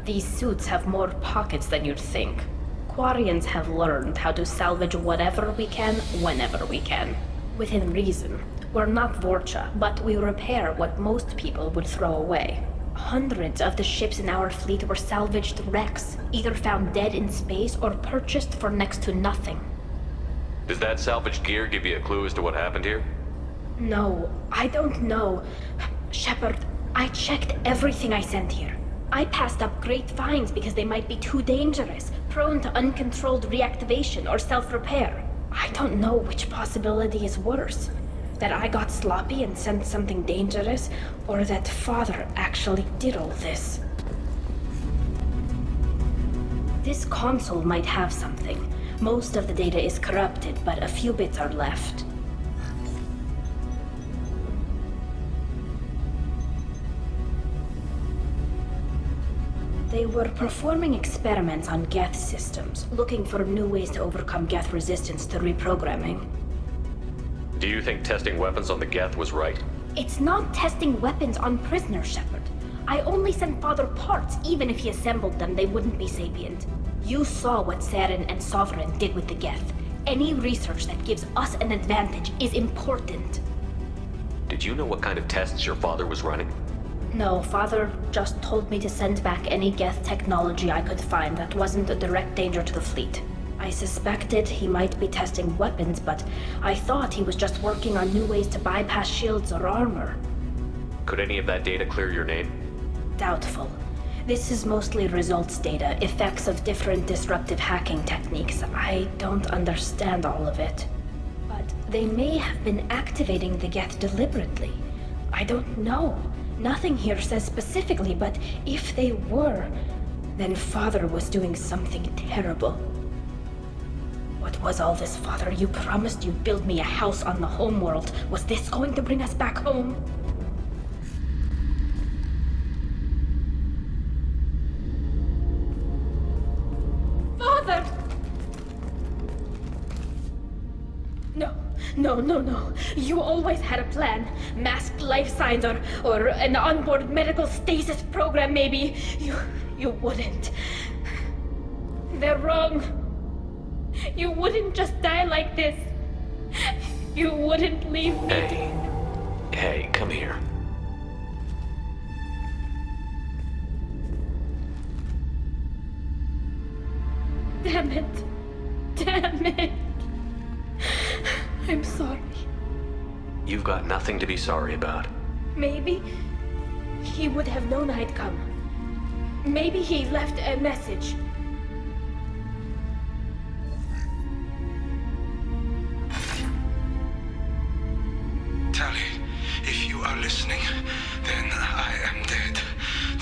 these suits have more pockets than you'd think. Quarians have learned how to salvage whatever we can, whenever we can. Within reason. We're not Vorcha, but we repair what most people would throw away. Hundreds of the ships in our fleet were salvaged wrecks, either found dead in space or purchased for next to nothing. Does that salvaged gear give you a clue as to what happened here? No, I don't know. Shepard, I checked everything I sent here. I passed up great finds because they might be too dangerous, prone to uncontrolled reactivation or self-repair. I don't know which possibility is worse. That I got sloppy and sent something dangerous, or that Father actually did all this. This console might have something. Most of the data is corrupted, but a few bits are left. They were performing experiments on Geth systems, looking for new ways to overcome Geth resistance to reprogramming. Do you think testing weapons on the Geth was right? It's not testing weapons on prisoners, Shepard. I only sent Father parts. Even if he assembled them, they wouldn't be sapient. You saw what Saren and Sovereign did with the Geth. Any research that gives us an advantage is important. Did you know what kind of tests your father was running? No, Father just told me to send back any Geth technology I could find that wasn't a direct danger to the fleet. I suspected he might be testing weapons, but I thought he was just working on new ways to bypass shields or armor. Could any of that data clear your name? Doubtful. This is mostly results data, effects of different disruptive hacking techniques. I don't understand all of it. But they may have been activating the Geth deliberately. I don't know. Nothing here says specifically, but if they were, then Father was doing something terrible. What was all this, Father? You promised you'd build me a house on the homeworld. Was this going to bring us back home? Father! No. You always had a plan. Masked life signs or an onboard medical stasis program, maybe. You wouldn't. They're wrong. You wouldn't just die like this. You wouldn't leave me. Hey, come here. Damn it. I'm sorry. You've got nothing to be sorry about. Maybe he would have known I'd come. Maybe he left a message. Tali, if you are listening, then I am dead.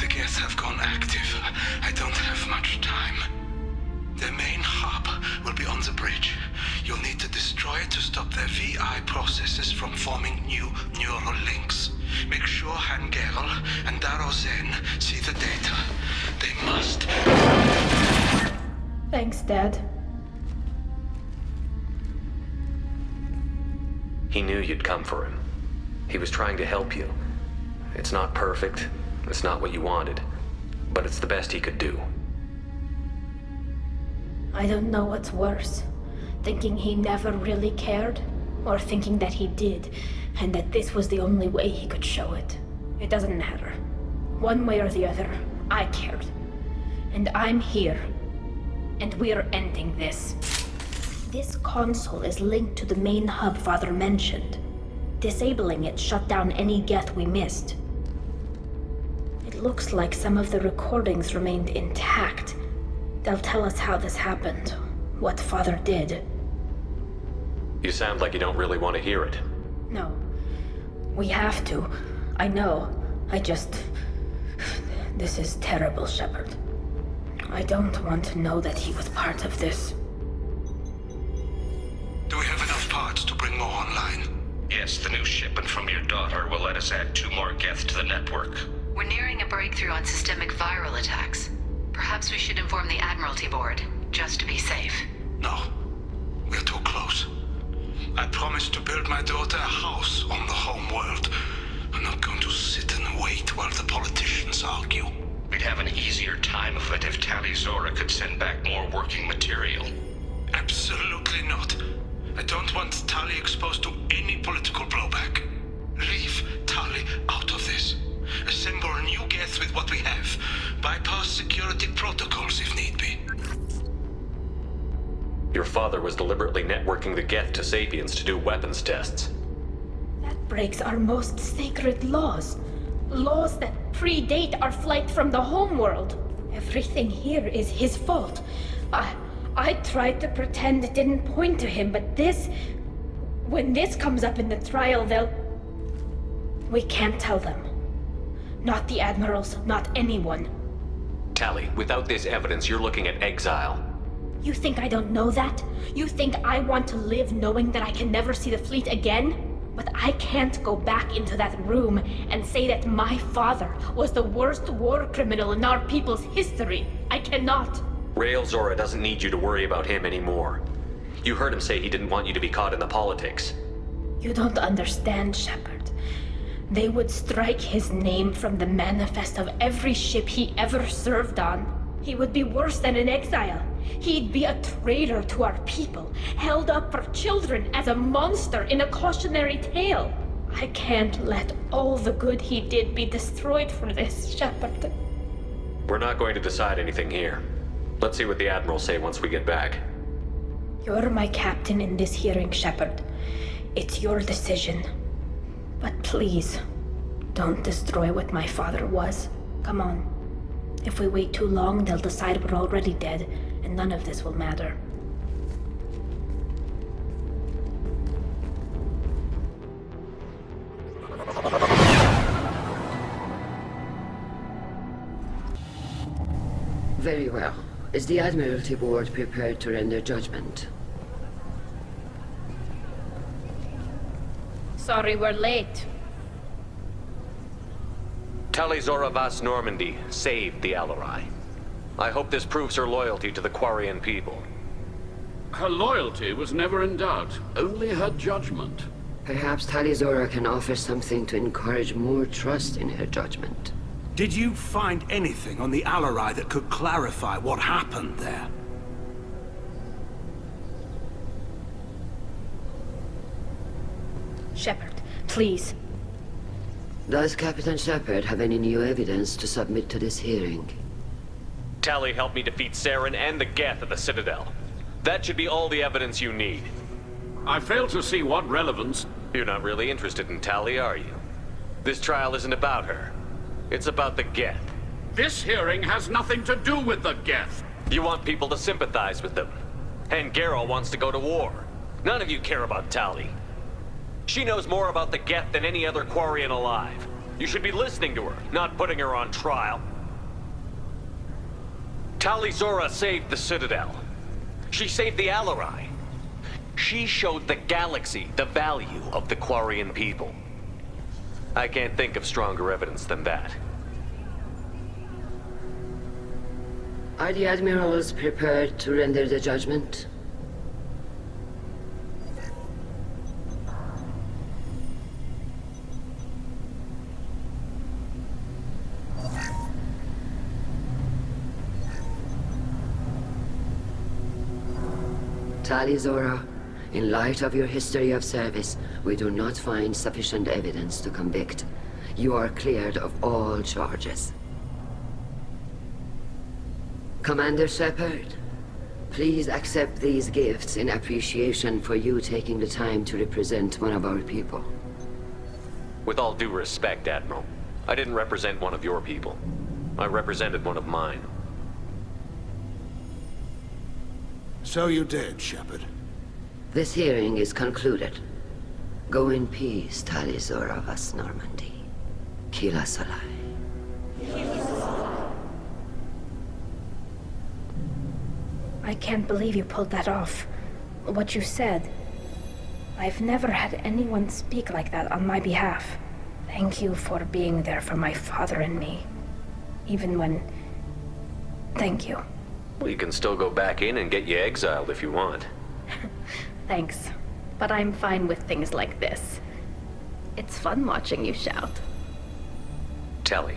The Geth have gone active. I don't have much time. The main hub will be on the bridge. You'll need to destroy it to stop their VI processes from forming new neural links. Make sure Hangerl and Darozen see the data. They must. Thanks, Dad. He knew you'd come for him. He was trying to help you. It's not perfect. It's not what you wanted. But it's the best he could do. I don't know what's worse. Thinking he never really cared, or thinking that he did, and that this was the only way he could show it. It doesn't matter. One way or the other, I cared. And I'm here. And we're ending this. This console is linked to the main hub Father mentioned. Disabling it shut down any Geth we missed. It looks like some of the recordings remained intact. They'll tell us how this happened, what Father did. You sound like you don't really want to hear it. No. We have to. I know. This is terrible, Shepard. I don't want to know that he was part of this. Do we have enough parts to bring more online? Yes, the new shipment from your daughter will let us add 2 more Geth to the network. We're nearing a breakthrough on systemic viral attacks. Perhaps we should inform the Admiralty Board, just to be safe. No. We're too close. I promised to build my daughter a house on the homeworld. I'm not going to sit and wait while the politicians argue. We'd have an easier time of it if Tali'Zorah could send back more working material. Absolutely not. I don't want Tali exposed to any political blowback. Leave Tali out of this. Assemble a new Geth with what we have. Bypass security protocols if need be. Your father was deliberately networking the Geth to Sapiens to do weapons tests. That breaks our most sacred laws. Laws that predate our flight from the homeworld. Everything here is his fault. I tried to pretend it didn't point to him, but this... When this comes up in the trial, we can't tell them. Not the admirals, not anyone. Tali, without this evidence, you're looking at exile. You think I don't know that? You think I want to live knowing that I can never see the fleet again? But I can't go back into that room and say that my father was the worst war criminal in our people's history. I cannot. Tali'Zorah doesn't need you to worry about him anymore. You heard him say he didn't want you to be caught in the politics. You don't understand, Shepard. They would strike his name from the manifest of every ship he ever served on. He would be worse than an exile. He'd be a traitor to our people, held up for children as a monster in a cautionary tale. I can't let all the good he did be destroyed for this, Shepard. We're not going to decide anything here. Let's see what the Admirals say once we get back. You're my captain in this hearing, Shepard. It's your decision. But please, don't destroy what my father was. Come on. If we wait too long, they'll decide we're already dead, and none of this will matter. Very well. Is the Admiralty Board prepared to render judgment? Sorry we're late. Tali'Zorah Vas Normandy saved the Alarai. I hope this proves her loyalty to the Quarian people. Her loyalty was never in doubt, only her judgment. Perhaps Tali'Zorah can offer something to encourage more trust in her judgment. Did you find anything on the Alarai that could clarify what happened there? Shepard, please. Does Captain Shepard have any new evidence to submit to this hearing? Tali helped me defeat Saren and the Geth at the Citadel. That should be all the evidence you need. I fail to see what relevance... You're not really interested in Tali, are you? This trial isn't about her. It's about the Geth. This hearing has nothing to do with the Geth. You want people to sympathize with them. And Garrow wants to go to war. None of you care about Tali. She knows more about the Geth than any other Quarian alive. You should be listening to her, not putting her on trial. Tali'Zorah saved the Citadel. She saved the Alarai. She showed the galaxy the value of the Quarian people. I can't think of stronger evidence than that. Are the Admirals prepared to render the judgment? Tali'Zorah, in light of your history of service, we do not find sufficient evidence to convict. You are cleared of all charges. Commander Shepard, please accept these gifts in appreciation for you taking the time to represent one of our people. With all due respect, Admiral, I didn't represent one of your people. I represented one of mine. So you did, Shepard. This hearing is concluded. Go in peace, Tali'Zorah Vas Normandy. Kila Solai. I can't believe you pulled that off. What you said. I've never had anyone speak like that on my behalf. Thank you for being there for my father and me. Even when... Thank you. We can still go back in and get you exiled if you want. Thanks. But I'm fine with things like this. It's fun watching you shout. Tali,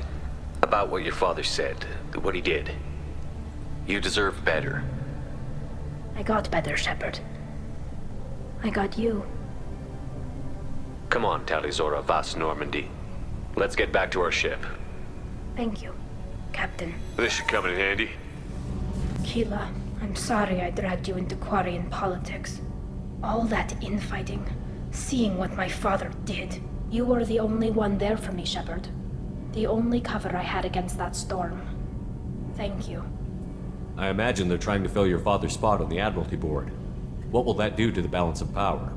About what your father said, what he did. You deserve better. I got better, Shepard. I got you. Come on, Tali'Zorah vas Normandy. Let's get back to our ship. Thank you, Captain. This should come in handy. Keela, I'm sorry I dragged you into Quarian politics. All that infighting, seeing what my father did. You were the only one there for me, Shepard. The only cover I had against that storm. Thank you. I imagine they're trying to fill your father's spot on the Admiralty Board. What will that do to the balance of power?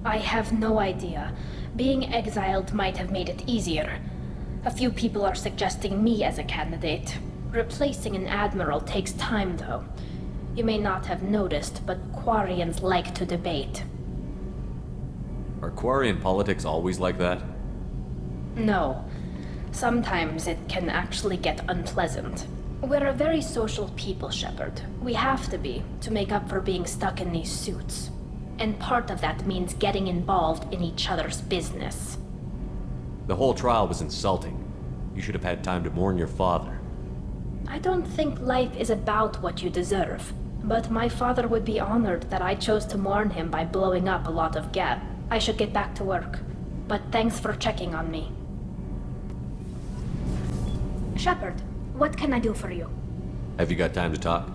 I have no idea. Being exiled might have made it easier. A few people are suggesting me as a candidate. Replacing an admiral takes time, though. You may not have noticed, but Quarians like to debate. Are Quarian politics always like that? No. Sometimes it can actually get unpleasant. We're a very social people, Shepard. We have to be, to make up for being stuck in these suits. And part of that means getting involved in each other's business. The whole trial was insulting. You should have had time to mourn your father. I don't think life is about what you deserve. But my father would be honored that I chose to mourn him by blowing up a lot of gab. I should get back to work. But thanks for checking on me. Shepard, what can I do for you? Have you got time to talk?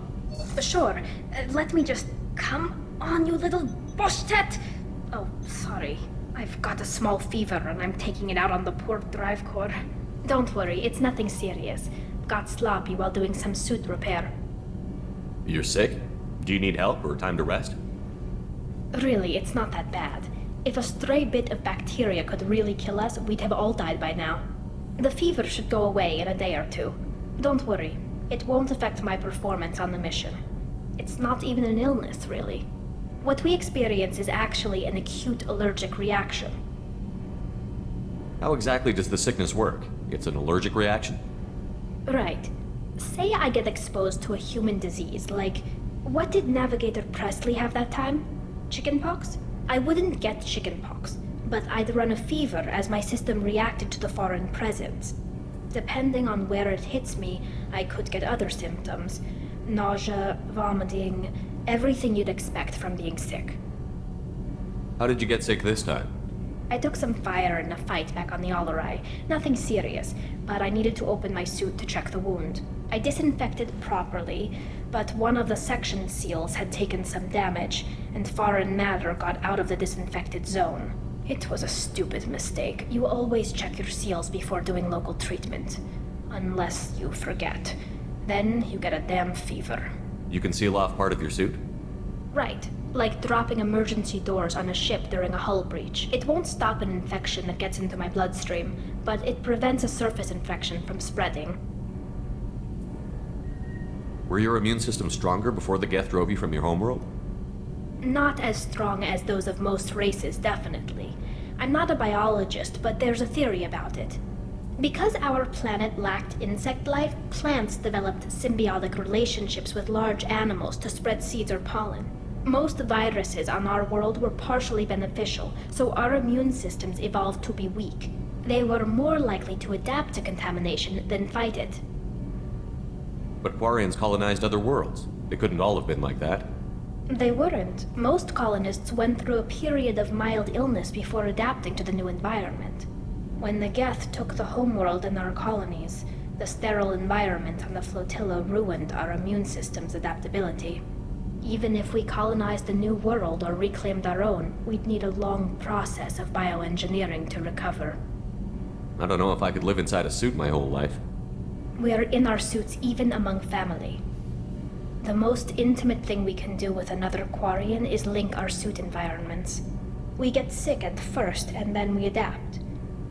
Sure. Let me just... Come on, you little bushtet! Oh, sorry. I've got a small fever and I'm taking it out on the poor drive core. Don't worry, it's nothing serious. Got sloppy while doing some suit repair. You're sick? Do you need help or time to rest? Really, it's not that bad. If a stray bit of bacteria could really kill us, we'd have all died by now. The fever should go away in a day or two. Don't worry, it won't affect my performance on the mission. It's not even an illness, really. What we experience is actually an acute allergic reaction. How exactly does the sickness work? It's an allergic reaction? Right. Say I get exposed to a human disease, like... What did Navigator Presley have that time? Chickenpox? I wouldn't get chickenpox, but I'd run a fever as my system reacted to the foreign presence. Depending on where it hits me, I could get other symptoms. Nausea, vomiting, everything you'd expect from being sick. How did you get sick this time? I took some fire in a fight back on the Alarai. Nothing serious, but I needed to open my suit to check the wound. I disinfected properly, but one of the section seals had taken some damage, and foreign matter got out of the disinfected zone. It was a stupid mistake. You always check your seals before doing local treatment. Unless you forget. Then you get a damn fever. You can seal off part of your suit? Right. Like dropping emergency doors on a ship during a hull breach. It won't stop an infection that gets into my bloodstream, but it prevents a surface infection from spreading. Were your immune system stronger before the Geth drove you from your homeworld? Not as strong as those of most races, definitely. I'm not a biologist, but there's a theory about it. Because our planet lacked insect life, plants developed symbiotic relationships with large animals to spread seeds or pollen. Most viruses on our world were partially beneficial, so our immune systems evolved to be weak. They were more likely to adapt to contamination than fight it. But Quarians colonized other worlds. They couldn't all have been like that. They weren't. Most colonists went through a period of mild illness before adapting to the new environment. When the Geth took the homeworld in our colonies, the sterile environment on the flotilla ruined our immune system's adaptability. Even if we colonized a new world or reclaimed our own, we'd need a long process of bioengineering to recover. I don't know if I could live inside a suit my whole life. We are in our suits even among family. The most intimate thing we can do with another Quarian is link our suit environments. We get sick at first and then we adapt.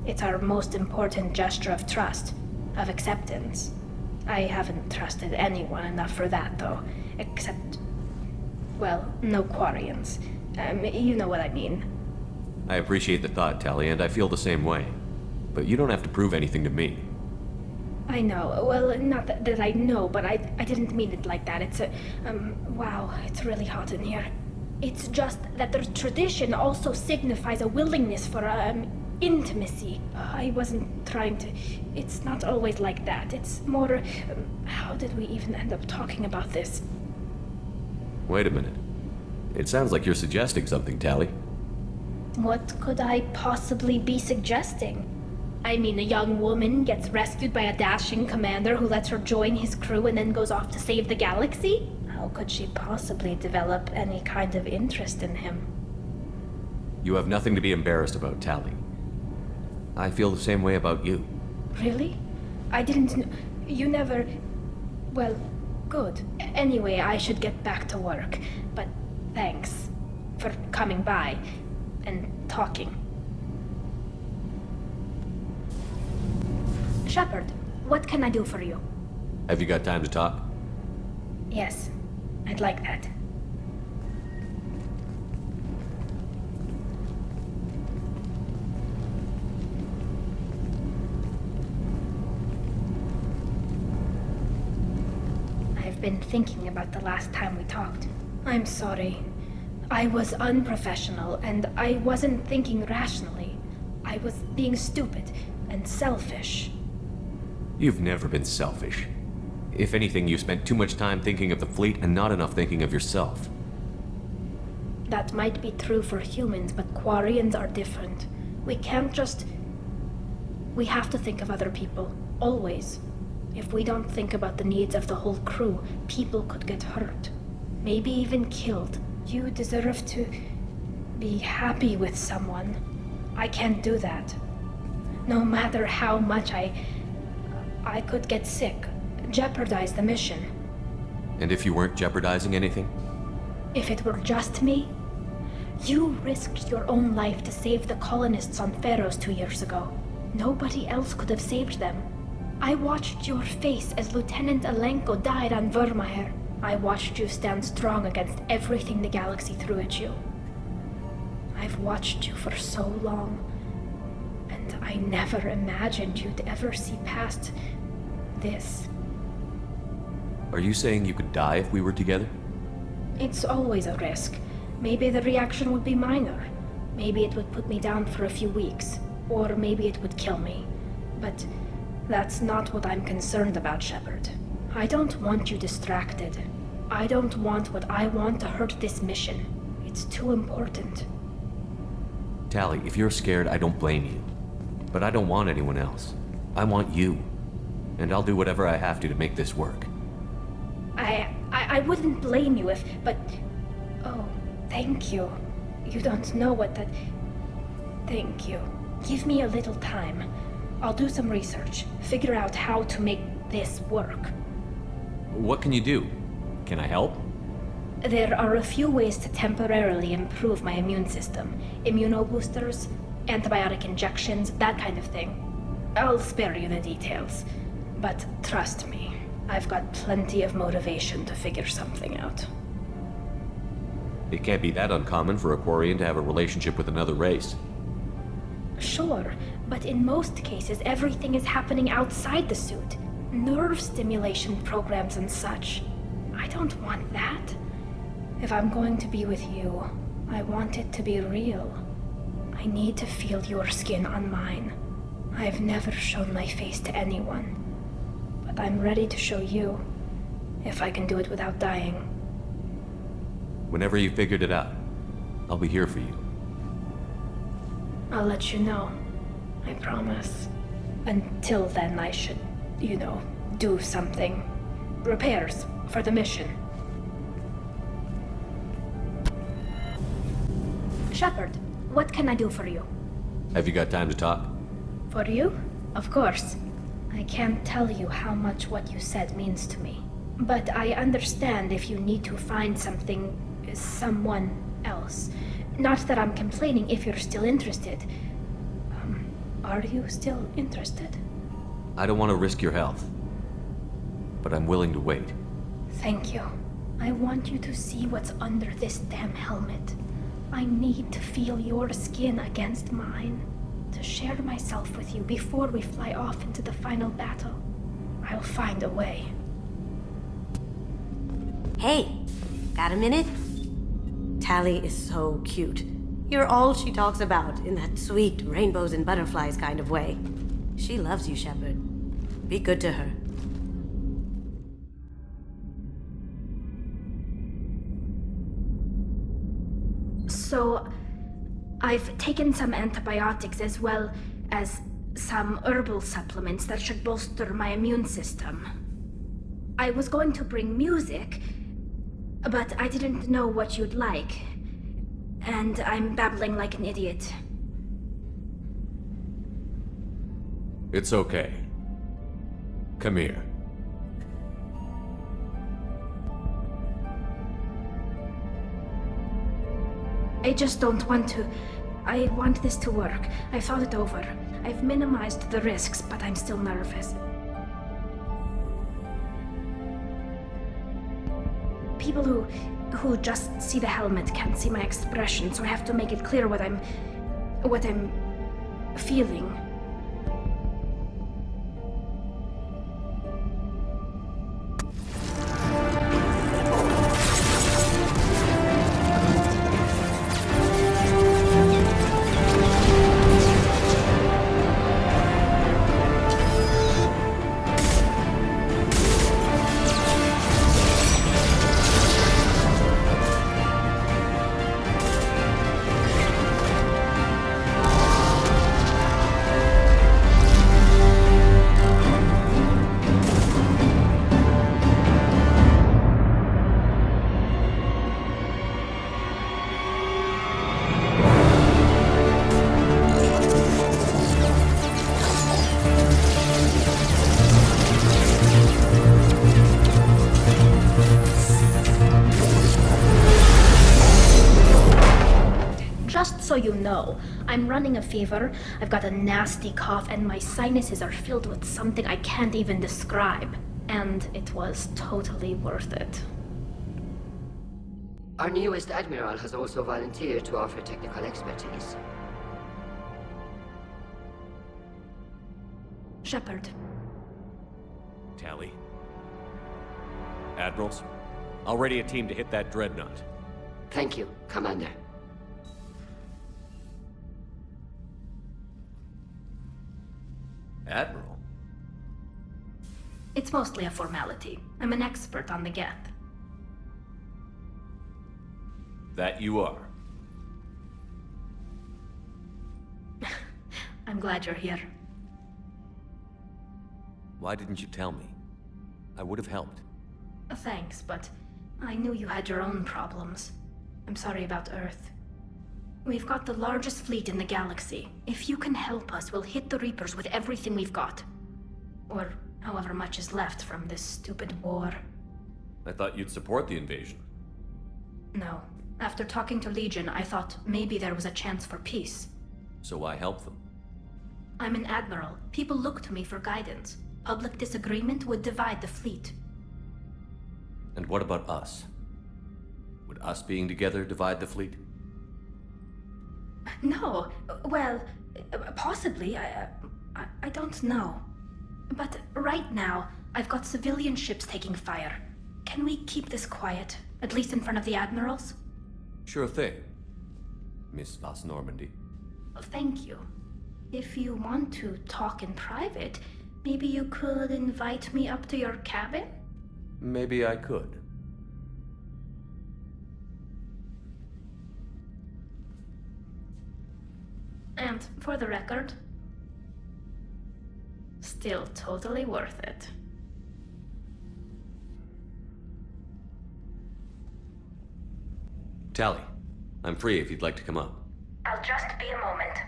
It's our most important gesture of trust, of acceptance. I haven't trusted anyone enough for that, though, except... well, no Quarians. You know what I mean. I appreciate the thought, Tali, and I feel the same way. But you don't have to prove anything to me. I know. Well, not that I know, but I didn't mean it like that. It's a... wow, it's really hot in here. It's just that the tradition also signifies a willingness for, intimacy. I wasn't trying to... It's not always like that. It's more... how did we even end up talking about this? Wait a minute. It sounds like you're suggesting something, Tali. What could I possibly be suggesting? I mean, a young woman gets rescued by a dashing commander who lets her join his crew and then goes off to save the galaxy? How could she possibly develop any kind of interest in him? You have nothing to be embarrassed about, Tali. I feel the same way about you. Really? I didn't know... You never... Well, good. Anyway, I should get back to work. But thanks for coming by and talking. Shepard, what can I do for you? Have you got time to talk? Yes, I'd like that. I've been thinking about the last time we talked. I'm sorry. I was unprofessional, and I wasn't thinking rationally. I was being stupid and selfish. You've never been selfish. If anything, you spent too much time thinking of the fleet and not enough thinking of yourself. That might be true for humans, but Quarians are different. We can't just... We have to think of other people, always. If we don't think about the needs of the whole crew, people could get hurt. Maybe even killed. You deserve to be happy with someone. I can't do that. No matter how much I could get sick, jeopardize the mission. And if you weren't jeopardizing anything? If it were just me? You risked your own life to save the colonists on Pharaohs 2 years ago. Nobody else could have saved them. I watched your face as Lieutenant Alenko died on Vermeer. I watched you stand strong against everything the galaxy threw at you. I've watched you for so long, and I never imagined you'd ever see past this. Are you saying you could die if we were together? It's always a risk. Maybe the reaction would be minor. Maybe it would put me down for a few weeks, or maybe it would kill me. But that's not what I'm concerned about, Shepard. I don't want you distracted. I don't want what I want to hurt this mission. It's too important. Tali, if you're scared, I don't blame you. But I don't want anyone else. I want you. And I'll do whatever I have to make this work. I wouldn't blame you if... But... Oh, thank you. You don't know what that... Thank you. Give me a little time. I'll do some research. Figure out how to make this work. What can you do? Can I help? There are a few ways to temporarily improve my immune system. Immunoboosters, antibiotic injections, that kind of thing. I'll spare you the details. But trust me, I've got plenty of motivation to figure something out. It can't be that uncommon for a Quarian to have a relationship with another race. Sure, but in most cases everything is happening outside the suit. Nerve stimulation programs and such. I don't want that. If I'm going to be with you, I want it to be real. I need to feel your skin on mine. I've never shown my face to anyone. But I'm ready to show you, if I can do it without dying. Whenever you've figured it out, I'll be here for you. I'll let you know. I promise. Until then, I should, do something. Repairs for the mission. Shepard, what can I do for you? Have you got time to talk? For you? Of course. I can't tell you how much what you said means to me. But I understand if you need to find someone else. Not that I'm complaining if you're still interested. Are you still interested? I don't want to risk your health. But I'm willing to wait. Thank you. I want you to see what's under this damn helmet. I need to feel your skin against mine. To share myself with you before we fly off into the final battle. I'll find a way. Hey, got a minute? Tali is so cute. You're all she talks about, in that sweet rainbows and butterflies kind of way. She loves you, Shepard. Be good to her. So, I've taken some antibiotics as well as some herbal supplements that should bolster my immune system. I was going to bring music, but I didn't know what you'd like. And I'm babbling like an idiot. It's okay. Come here. I just don't want to. I want this to work. I've thought it over. I've minimized the risks, but I'm still nervous. People who just see the helmet can't see my expression, so I have to make it clear what I'm feeling. So you know, I'm running a fever, I've got a nasty cough, and my sinuses are filled with something I can't even describe. And it was totally worth it. Our newest admiral has also volunteered to offer technical expertise. Shepard. Tali. Admirals, I'll ready a team to hit that dreadnought. Thank you, Commander. Admiral? It's mostly a formality. I'm an expert on the Geth. That you are. I'm glad you're here. Why didn't you tell me? I would have helped. Thanks, but I knew you had your own problems. I'm sorry about Earth. We've got the largest fleet in the galaxy. If you can help us, we'll hit the Reapers with everything we've got. Or however much is left from this stupid war. I thought you'd support the invasion. No. After talking to Legion, I thought maybe there was a chance for peace. So I helped them. I'm an admiral. People look to me for guidance. Public disagreement would divide the fleet. And what about us? Would us being together divide the fleet? No. Well, possibly. I don't know. But right now, I've got civilian ships taking fire. Can we keep this quiet? At least in front of the admirals? Sure thing, Miss Vas Normandy. Thank you. If you want to talk in private, maybe you could invite me up to your cabin? Maybe I could. And for the record, still totally worth it. Tali, I'm free if you'd like to come up. I'll just be a moment.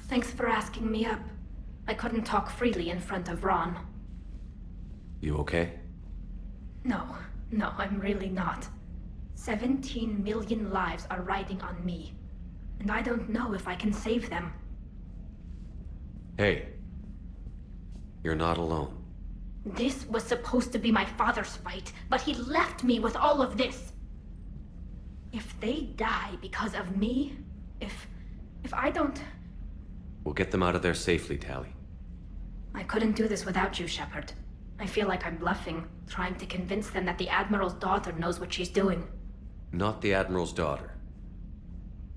Thanks for asking me up. I couldn't talk freely in front of Ron. You okay? No, I'm really not. 17 million lives are riding on me, and I don't know if I can save them. Hey, you're not alone. This was supposed to be my father's fight, but he left me with all of this. If they die because of me, if I don't... We'll get them out of there safely, Tali. I couldn't do this without you, Shepard. I feel like I'm bluffing, trying to convince them that the Admiral's daughter knows what she's doing. Not the Admiral's daughter.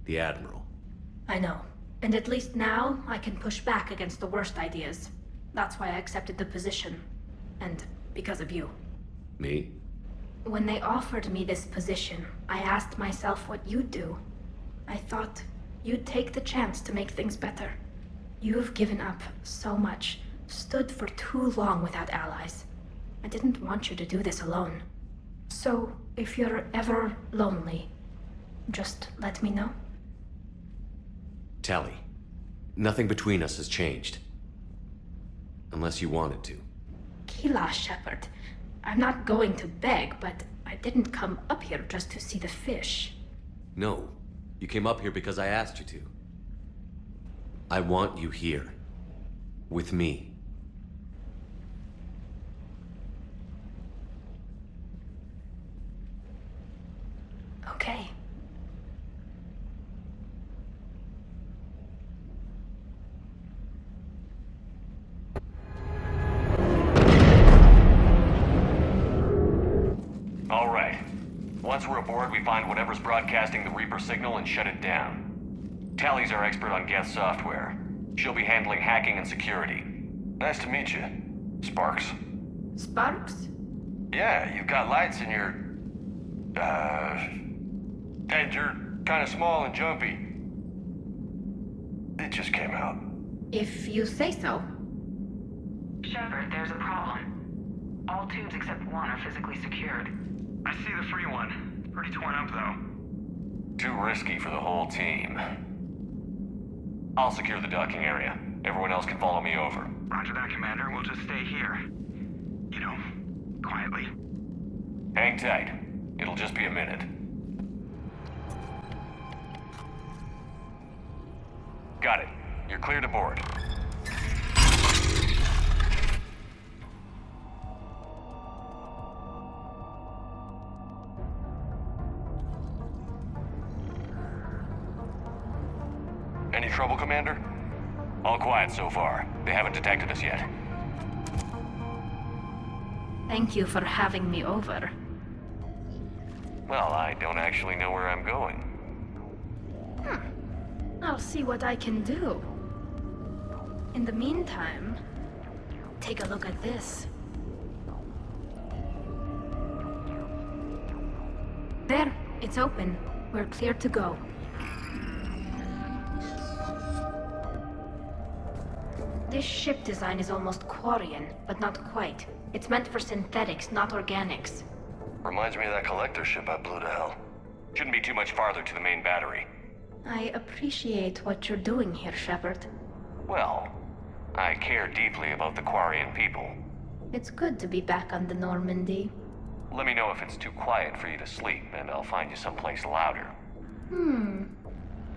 The Admiral. I know. And at least now, I can push back against the worst ideas. That's why I accepted the position. And because of you. Me? When they offered me this position, I asked myself what you'd do. I thought you'd take the chance to make things better. You've given up so much, stood for too long without allies. I didn't want you to do this alone. So, if you're ever lonely, just let me know. Tali, nothing between us has changed. Unless you wanted to. Kila, Shepard. I'm not going to beg, but I didn't come up here just to see the fish. No, you came up here because I asked you to. I want you here. With me. Okay. All right. Once we're aboard, we find whatever's broadcasting the Reaper signal and shut it down. Tali's our expert on Geth software. She'll be handling hacking and security. Nice to meet you, Sparks. Sparks? Yeah, you've got lights in your... head. You're kind of small and jumpy. It just came out. If you say so. Shepard, there's a problem. All tubes except one are physically secured. I see the free one. Pretty torn up, though. Too risky for the whole team. I'll secure the docking area. Everyone else can follow me over. Roger that, Commander. We'll just stay here. You know, quietly. Hang tight. It'll just be a minute. Got it. You're cleared aboard. Any trouble, Commander? All quiet so far. They haven't detected us yet. Thank you for having me over. Well, I don't actually know where I'm going. I'll see what I can do. In the meantime, take a look at this. There, it's open. We're clear to go. This ship design is almost Quarian, but not quite. It's meant for synthetics, not organics. Reminds me of that collector ship I blew to hell. Shouldn't be too much farther to the main battery. I appreciate what you're doing here, Shepard. Well, I care deeply about the Quarian people. It's good to be back on the Normandy. Let me know if it's too quiet for you to sleep, and I'll find you someplace louder.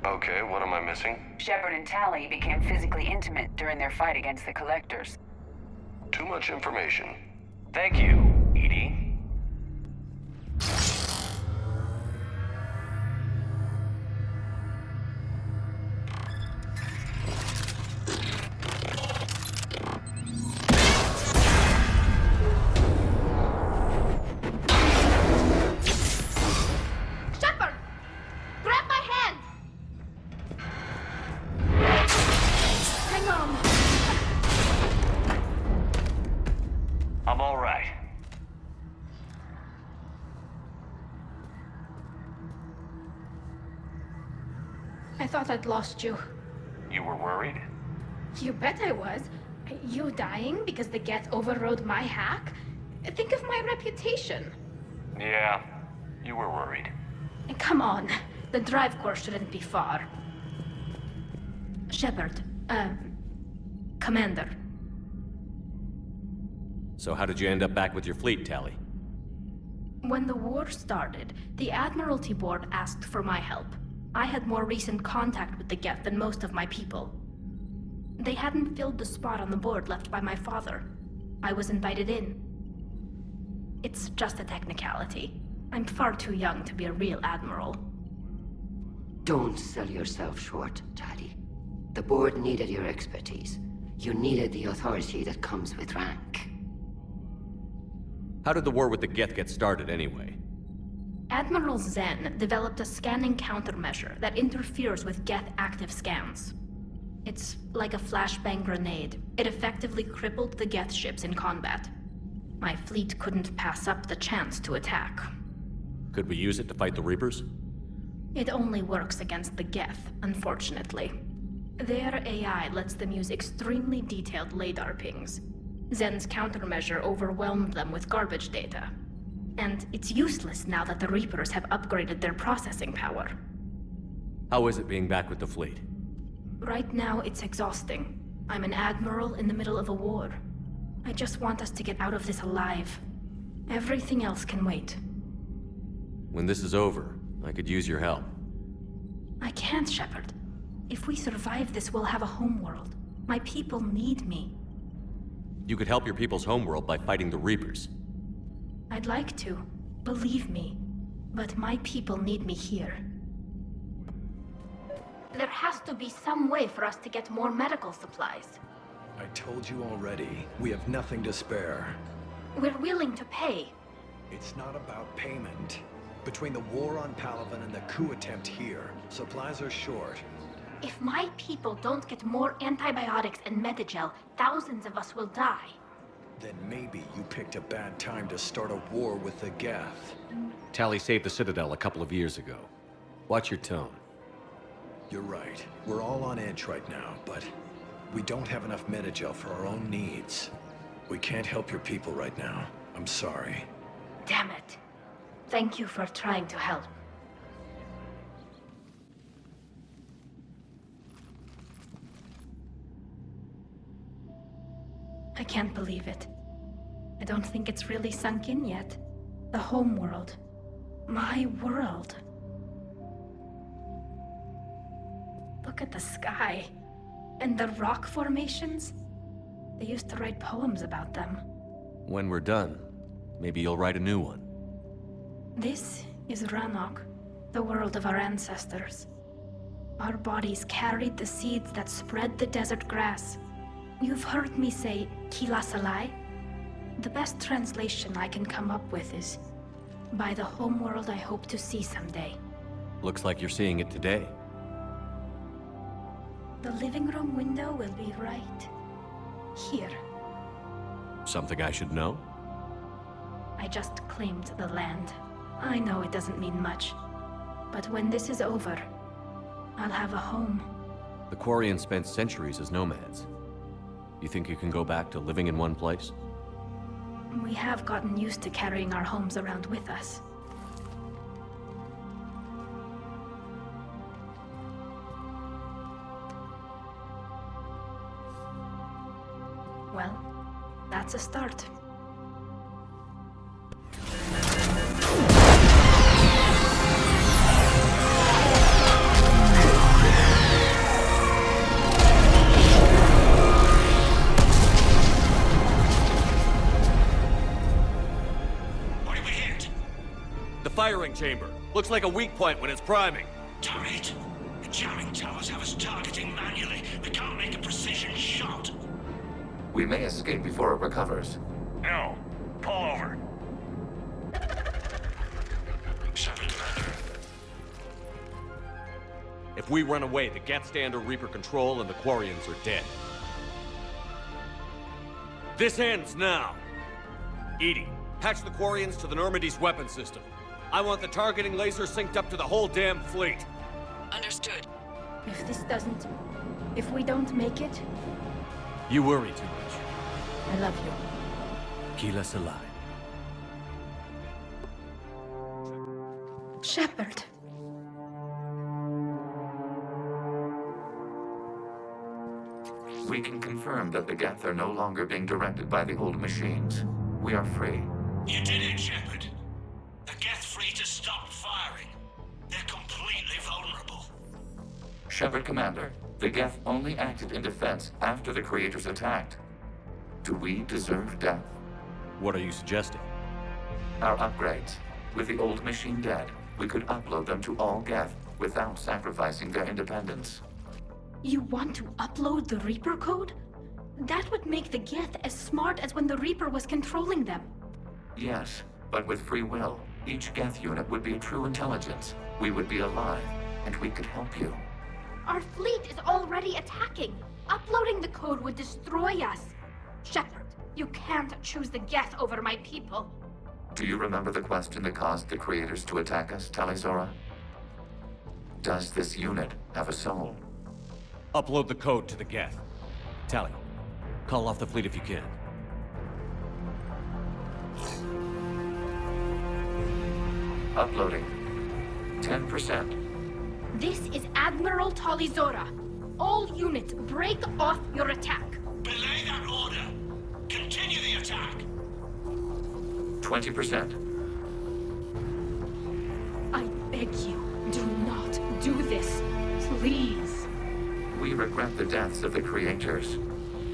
Okay, what am I missing? Shepard and Tali became physically intimate during their fight against the Collectors. Too much information. Thank you, Edie. Shepard! Grab my hand! Hang on. I'm all right. I thought I'd lost you. You were worried? You bet I was. You dying because the Geth overrode my hack? Think of my reputation. Yeah, you were worried. Come on. The drive course shouldn't be far. Shepard, Commander. So how did you end up back with your fleet, Tali? When the war started, the Admiralty Board asked for my help. I had more recent contact with the Geth than most of my people. They hadn't filled the spot on the board left by my father. I was invited in. It's just a technicality. I'm far too young to be a real admiral. Don't sell yourself short, Tali. The board needed your expertise. You needed the authority that comes with rank. How did the war with the Geth get started, anyway? Admiral Zen developed a scanning countermeasure that interferes with Geth active scans. It's like a flashbang grenade. It effectively crippled the Geth ships in combat. My fleet couldn't pass up the chance to attack. Could we use it to fight the Reapers? It only works against the Geth, unfortunately. Their AI lets them use extremely detailed LADAR pings. Zen's countermeasure overwhelmed them with garbage data. And it's useless now that the Reapers have upgraded their processing power. How is it being back with the fleet? Right now, it's exhausting. I'm an admiral in the middle of a war. I just want us to get out of this alive. Everything else can wait. When this is over, I could use your help. I can't, Shepard. If we survive this, we'll have a homeworld. My people need me. You could help your people's homeworld by fighting the Reapers. I'd like to, believe me. But my people need me here. There has to be some way for us to get more medical supplies. I told you already, we have nothing to spare. We're willing to pay. It's not about payment. Between the war on Palaven and the coup attempt here, supplies are short. If my people don't get more antibiotics and Medigel, thousands of us will die. Then maybe you picked a bad time to start a war with the Geth. Tali saved the Citadel a couple of years ago. Watch your tone. You're right. We're all on edge right now, but we don't have enough Medigel for our own needs. We can't help your people right now. I'm sorry. Damn it. Thank you for trying to help. I can't believe it. I don't think it's really sunk in yet. The homeworld. My world. Look at the sky. And the rock formations. They used to write poems about them. When we're done, maybe you'll write a new one. This is Ranok, the world of our ancestors. Our bodies carried the seeds that spread the desert grass. You've heard me say Kilasalai? The best translation I can come up with is, by the homeworld I hope to see someday. Looks like you're seeing it today. The living room window will be right here. Something I should know? I just claimed the land. I know it doesn't mean much, but when this is over, I'll have a home. The Quarians spent centuries as nomads. You think you can go back to living in one place? We have gotten used to carrying our homes around with us. Well, that's a start. Firing chamber. Looks like a weak point when it's priming. Damn it! The jamming towers have us targeting manually. We can't make a precision shot. We may escape before it recovers. No. Pull over. Shepard, Commander. If we run away, the Geth stand under Reaper control and the Quarians are dead. This ends now. Edie, patch the Quarians to the Normandy's weapon system. I want the targeting laser synced up to the whole damn fleet. Understood. If we don't make it... You worry too much. I love you. Kila Salai. Shepard. We can confirm that the Geth are no longer being directed by the old machines. We are free. You did it, Shepard. The Geth fleet has stopped firing. They're completely vulnerable. Shepard, Commander, the Geth only acted in defense after the Creators attacked. Do we deserve death? What are you suggesting? Our upgrades. With the old machine dead, we could upload them to all Geth without sacrificing their independence. You want to upload the Reaper code? That would make the Geth as smart as when the Reaper was controlling them. Yes, but with free will, each Geth unit would be a true intelligence. We would be alive, and we could help you. Our fleet is already attacking. Uploading the code would destroy us. Shepard, you can't choose the Geth over my people. Do you remember the question that caused the creators to attack us, Tali'Zorah? Does this unit have a soul? Upload the code to the Geth. Tali, call off the fleet if you can. Uploading. 10%. This is Admiral Tali'Zorah. All units, break off your attack. Belay that order! Continue the attack! 20%. I beg you, do not do this. Please. We regret the deaths of the creators,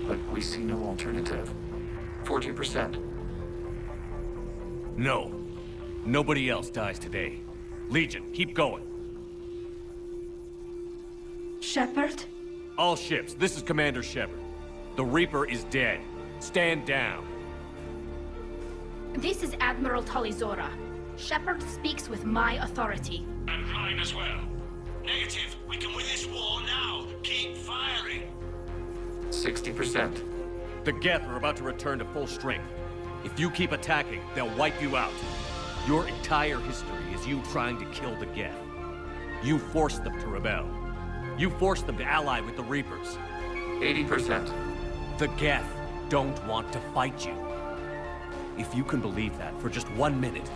but we see no alternative. 40%. No. Nobody else dies today. Legion, keep going. Shepard? All ships, this is Commander Shepard. The Reaper is dead. Stand down. This is Admiral Tali'Zorah. Shepard speaks with my authority. And mine as well. Negative. We can win this war now. Keep firing. 60%. The Geth are about to return to full strength. If you keep attacking, they'll wipe you out. Your entire history is you trying to kill the Geth. You forced them to rebel. You forced them to ally with the Reapers. 80%. The Geth don't want to fight you. If you can believe that for just 1 minute,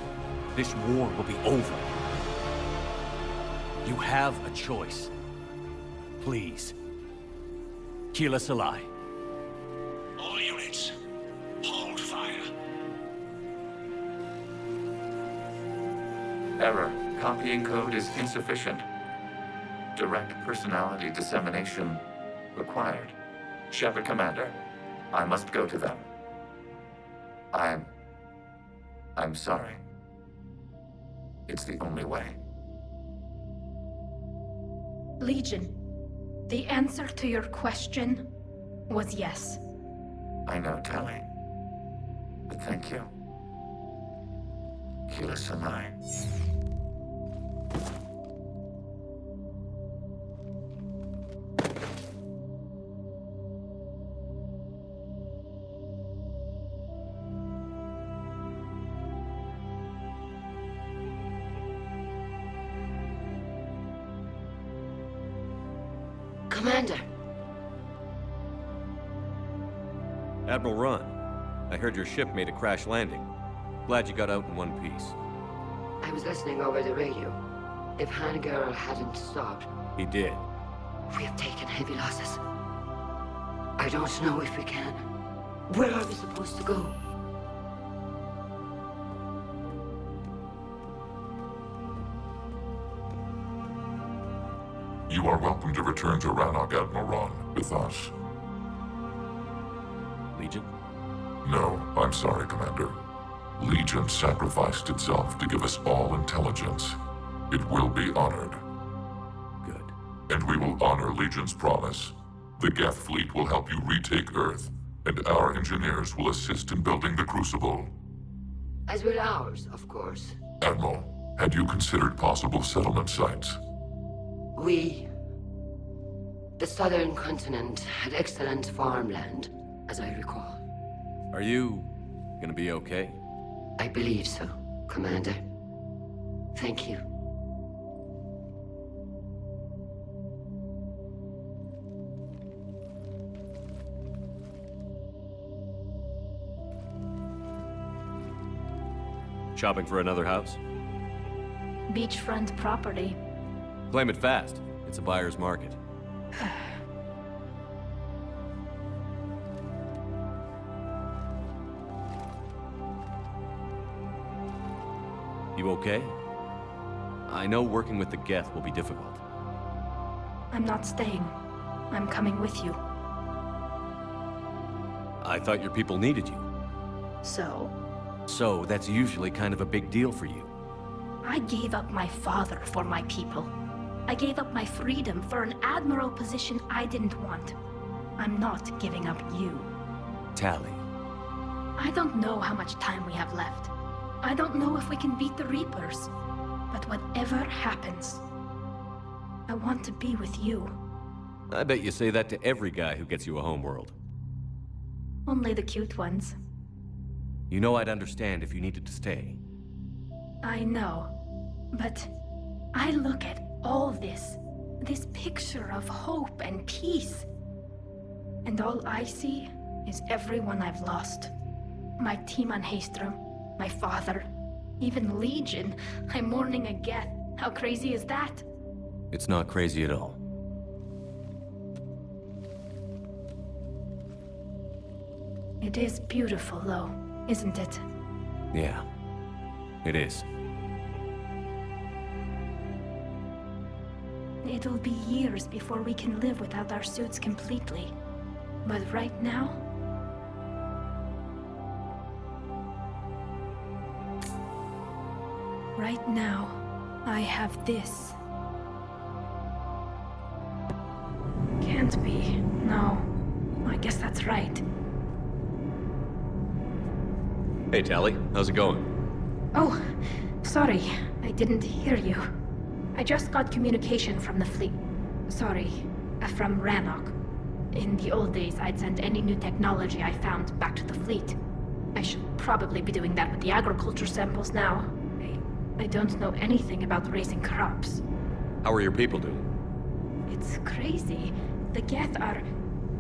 this war will be over. You have a choice. Please. Keep us alive. All units, hold fire. Error. Copying code is insufficient. Direct personality dissemination required. Shepard Commander, I must go to them. I'm sorry. It's the only way. Legion, the answer to your question was yes. I know, Tali. But thank you. Kila Samai. Commander! Admiral Ron, I heard your ship made a crash landing. Glad you got out in one piece. I was listening over the radio. If Hangirl hadn't stopped... He did. We have taken heavy losses. I don't know if we can. Where are we supposed to go? You are welcome to return to Rannoch, Admiral Ron, with us. Legion? No, I'm sorry, Commander. Legion sacrificed itself to give us all intelligence. It will be honored. Good. And we will honor Legion's promise. The Geth fleet will help you retake Earth, and our engineers will assist in building the Crucible. As will ours, of course. Admiral, had you considered possible settlement sites? The southern continent had excellent farmland, as I recall. Are you gonna be okay? I believe so, Commander. Thank you. Shopping for another house? Beachfront property. Claim it fast. It's a buyer's market. You okay? I know working with the Geth will be difficult. I'm not staying. I'm coming with you. I thought your people needed you. So? So, that's usually kind of a big deal for you. I gave up my father for my people. I gave up my freedom for an admiral position I didn't want. I'm not giving up you. Tali. I don't know how much time we have left. I don't know if we can beat the Reapers, but whatever happens, I want to be with you. I bet you say that to every guy who gets you a homeworld. Only the cute ones. You know I'd understand if you needed to stay. I know, but I look at all this picture of hope and peace, and all I see is everyone I've lost. My team on Haestrom, my father, even Legion. I'm mourning a Geth. How crazy is that? It's not crazy at all. It is beautiful, though, isn't it? Yeah, it is. It'll be years before we can live without our suits completely. But right now... Right now, I have this. Can't be. No. I guess that's right. Hey, Tali. How's it going? Oh, sorry. I didn't hear you. I just got communication from the fleet. Sorry, from Rannoch. In the old days, I'd send any new technology I found back to the fleet. I should probably be doing that with the agriculture samples now. I don't know anything about raising crops. How are your people doing? It's crazy. The Geth are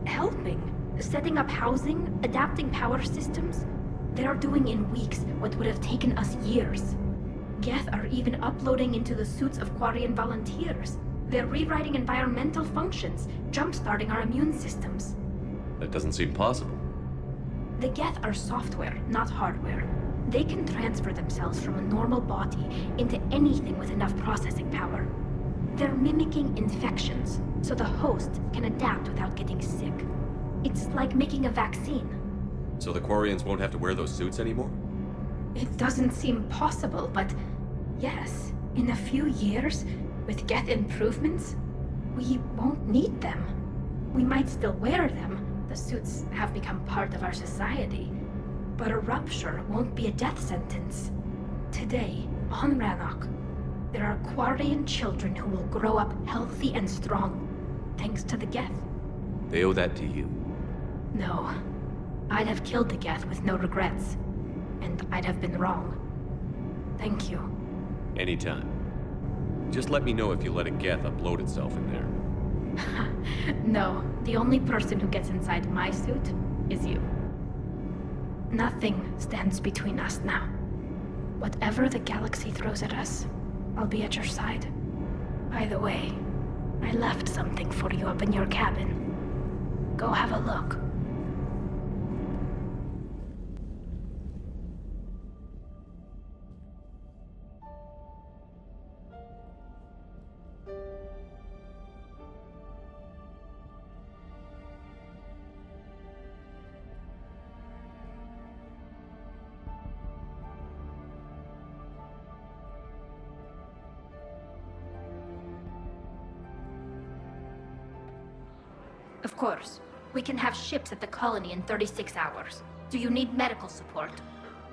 helping. Setting up housing, adapting power systems. They are doing in weeks what would have taken us years. Geth are even uploading into the suits of Quarian volunteers. They're rewriting environmental functions, jump-starting our immune systems. That doesn't seem possible. The Geth are software, not hardware. They can transfer themselves from a normal body into anything with enough processing power. They're mimicking infections, so the host can adapt without getting sick. It's like making a vaccine. So the Quarians won't have to wear those suits anymore? It doesn't seem possible, but yes, in a few years, with Geth improvements, we won't need them. We might still wear them. The suits have become part of our society. But a rupture won't be a death sentence. Today, on Rannoch, there are Quarian children who will grow up healthy and strong, thanks to the Geth. They owe that to you. No. I'd have killed the Geth with no regrets. And I'd have been wrong. Thank you. Anytime. Just let me know if you let a Geth upload itself in there. No, the only person who gets inside my suit is you. Nothing stands between us now. Whatever the galaxy throws at us, I'll be at your side. By the way, I left something for you up in your cabin. Go have a look. Of course. We can have ships at the colony in 36 hours. Do you need medical support?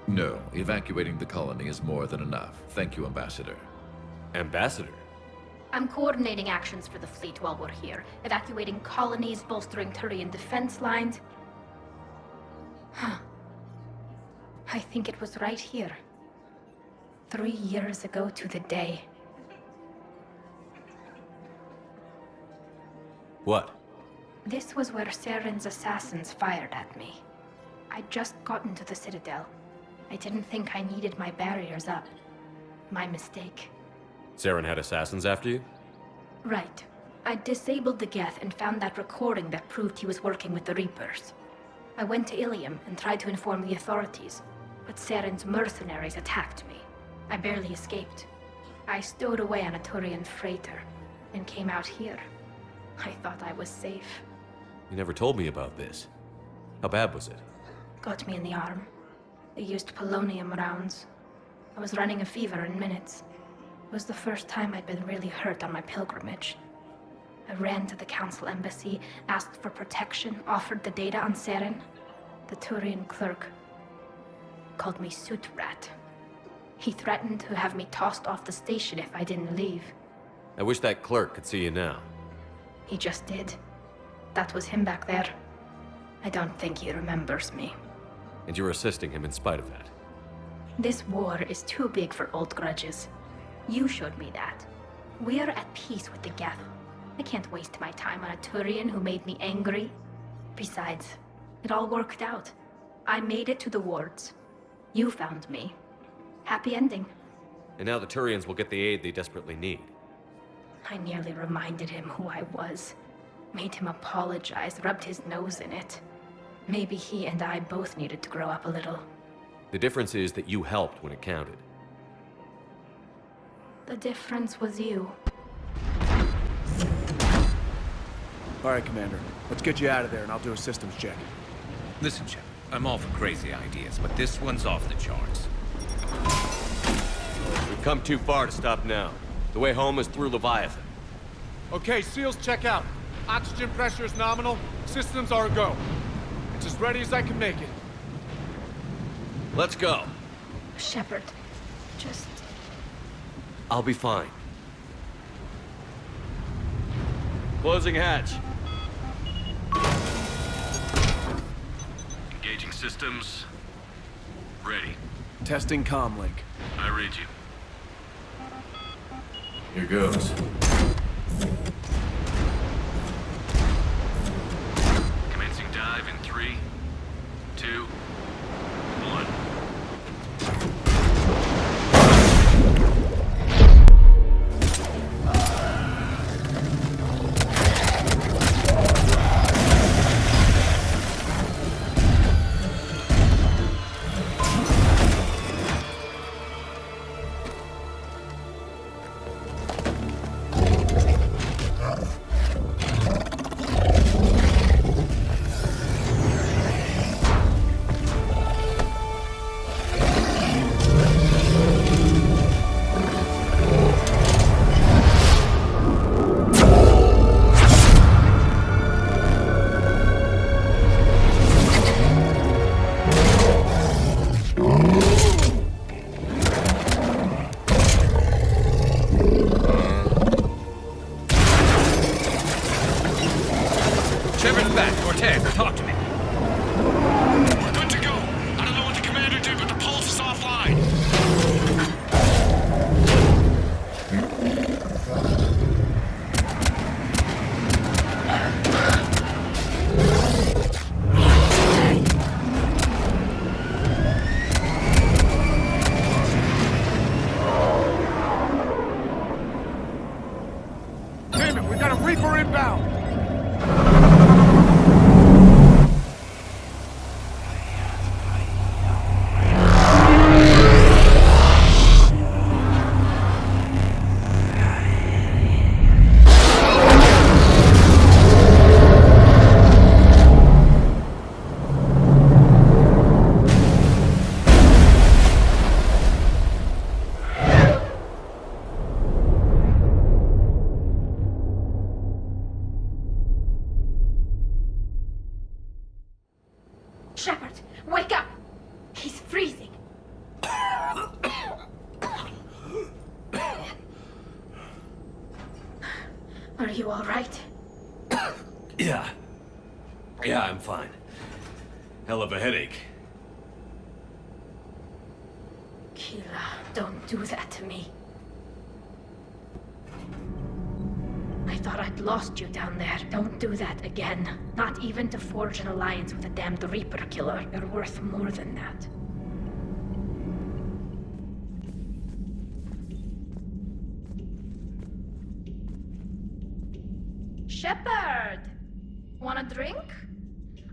No. Evacuating the colony is more than enough. Thank you, Ambassador. Ambassador? I'm coordinating actions for the fleet while we're here. Evacuating colonies, bolstering Turian defense lines. Huh. I think it was right here. 3 years ago to the day. What? This was where Saren's assassins fired at me. I'd just gotten to the Citadel. I didn't think I needed my barriers up. My mistake. Saren had assassins after you? Right. I disabled the Geth and found that recording that proved he was working with the Reapers. I went to Ilium and tried to inform the authorities, but Saren's mercenaries attacked me. I barely escaped. I stowed away on a Turian freighter and came out here. I thought I was safe. You never told me about this. How bad was it? Got me in the arm. They used polonium rounds. I was running a fever in minutes. It was the first time I'd been really hurt on my pilgrimage. I ran to the Council embassy, asked for protection, offered the data on Saren. The Turian clerk called me Suit Rat. He threatened to have me tossed off the station if I didn't leave. I wish that clerk could see you now. He just did. That was him back there. I don't think he remembers me. And you're assisting him in spite of that. This war is too big for old grudges. You showed me that. We are at peace with the Geth. I can't waste my time on a Turian who made me angry. Besides, it all worked out. I made it to the wards. You found me. Happy ending. And now the Turians will get the aid they desperately need. I nearly reminded him who I was. Made him apologize, rubbed his nose in it. Maybe he and I both needed to grow up a little. The difference is that you helped when it counted. The difference was you. All right, Commander. Let's get you out of there and I'll do a systems check. Listen, Shepard, I'm all for crazy ideas, but this one's off the charts. We've come too far to stop now. The way home is through Leviathan. Okay, SEALs check out. Oxygen pressure is nominal. Systems are a go. It's as ready as I can make it. Let's go. Shepard, just... I'll be fine. Closing hatch. Engaging systems. Ready. Testing comlink. I read you. Here goes. Commencing dive in 3, 2, 1. Shepard, wake up! He's freezing. Are you all right? Yeah, I'm fine. Hell of a headache. Keela, don't do that to me. I thought I'd lost you down there. Don't do that again. Not even to forge an alliance with a damned Reaper killer. You're worth more than that. Shepard! Want a drink?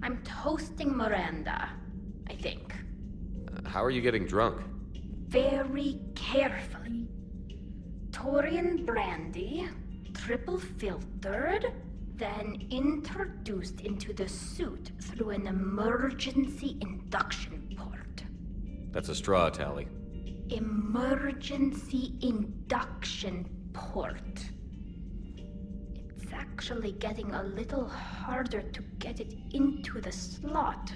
I'm toasting Miranda, I think. How are you getting drunk? Very carefully. Taurian brandy, triple filtered, then introduced into the suit through an emergency induction port. That's a straw, Tali. Emergency induction port. It's actually getting a little harder to get it into the slot.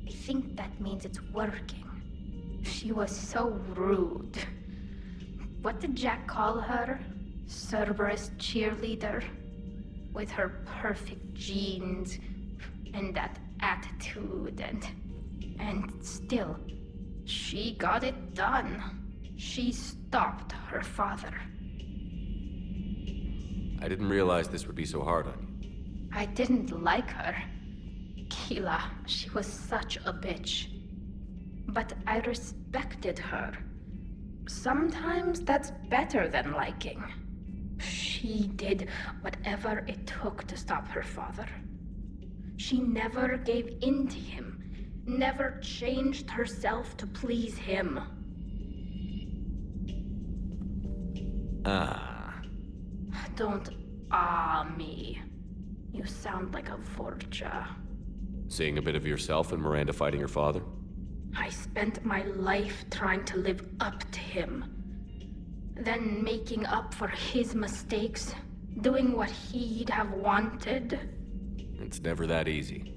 I think that means it's working. She was so rude. What did Jack call her? Cerberus cheerleader? With her perfect genes and that attitude and still, she got it done. She stopped her father. I didn't realize this would be so hard on you. I didn't like her. Keela, she was such a bitch. But I respected her. Sometimes that's better than liking. She did whatever it took to stop her father. She never gave in to him, never changed herself to please him. Don't me. You sound like a Vorja. Seeing a bit of yourself in Miranda fighting her father? I spent my life trying to live up to him. Then making up for his mistakes, doing what he'd have wanted. It's never that easy.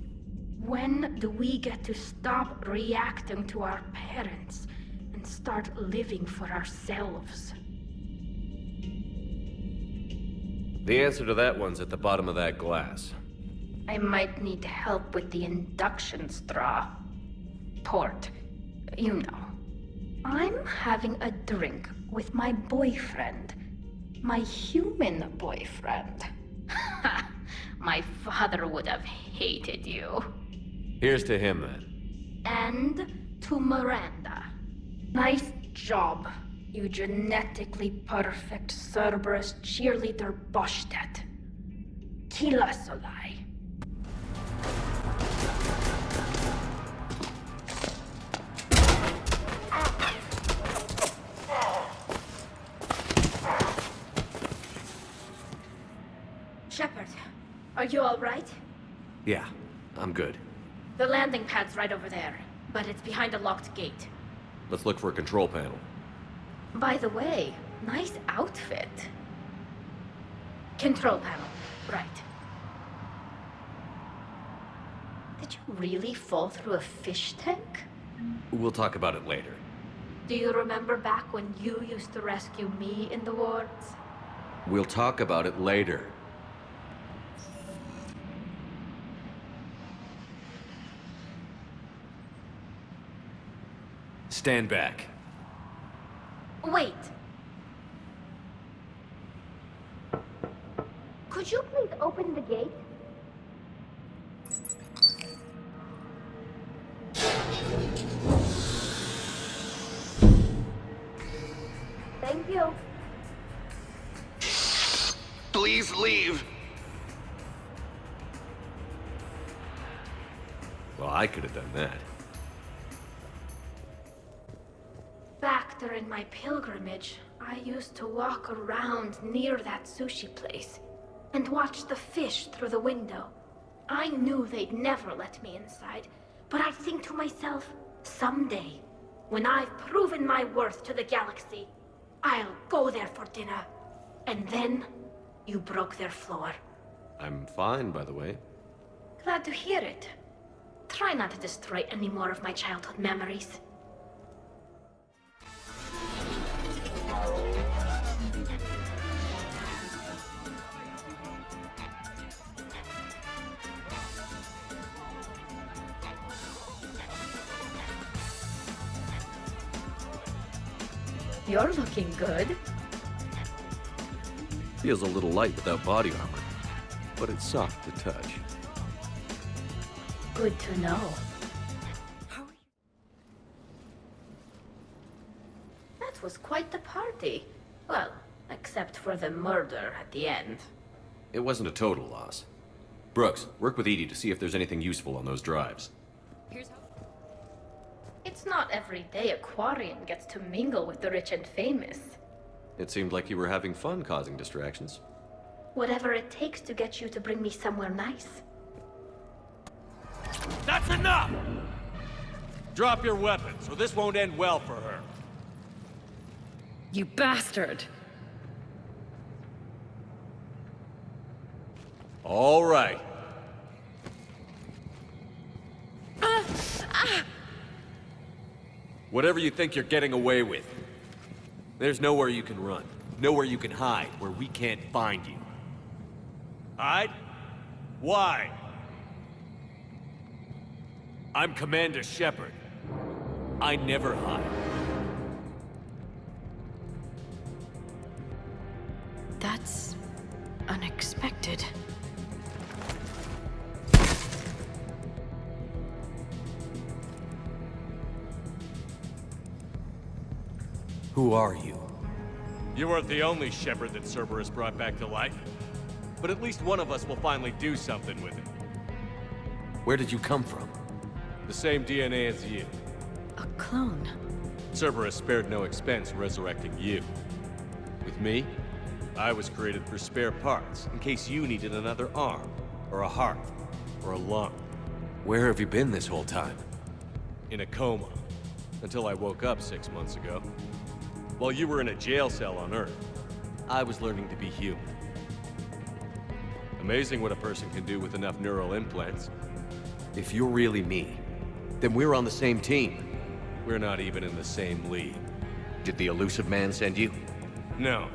When do we get to stop reacting to our parents and start living for ourselves? The answer to that one's at the bottom of that glass. I might need help with the induction straw. Port, you know. I'm having a drink with my boyfriend. My human boyfriend. My father would have hated you. Here's to him, then. And to Miranda. Nice job, you genetically perfect Cerberus cheerleader Boshtet. Kila Solai. Shepard, are you all right? Yeah, I'm good. The landing pad's right over there, but it's behind a locked gate. Let's look for a control panel. By the way, nice outfit. Control panel, right. Did you really fall through a fish tank? We'll talk about it later. Do you remember back when you used to rescue me in the wards? We'll talk about it later. Stand back. Wait. Could you please open the gate? Thank you. Please leave. Well, I could have done that. Back during my pilgrimage, I used to walk around near that sushi place and watch the fish through the window. I knew they'd never let me inside, but I'd think to myself, someday, when I've proven my worth to the galaxy, I'll go there for dinner. And then, you broke their floor. I'm fine, by the way. Glad to hear it. Try not to destroy any more of my childhood memories. You're looking good. Feels a little light without body armor, but it's soft to touch. Good to know. That was quite the party. Well, except for the murder at the end. It wasn't a total loss. Brooks, work with Edie to see if there's anything useful on those drives. It's not every day a Quarian gets to mingle with the rich and famous. It seemed like you were having fun causing distractions. Whatever it takes to get you to bring me somewhere nice. That's enough! Drop your weapons, or this won't end well for her. You bastard! All right. Whatever you think you're getting away with. There's nowhere you can run. Nowhere you can hide where we can't find you. Hide? Why? I'm Commander Shepard. I never hide. That's unexpected. Who are you? You weren't the only Shepard that Cerberus brought back to life. But at least one of us will finally do something with it. Where did you come from? The same DNA as you. A clone. Cerberus spared no expense resurrecting you. With me, I was created for spare parts, in case you needed another arm, or a heart, or a lung. Where have you been this whole time? In a coma, until I woke up 6 months ago. While you were in a jail cell on Earth, I was learning to be human. Amazing what a person can do with enough neural implants. If you're really me, then we're on the same team. We're not even in the same league. Did the elusive man send you? No.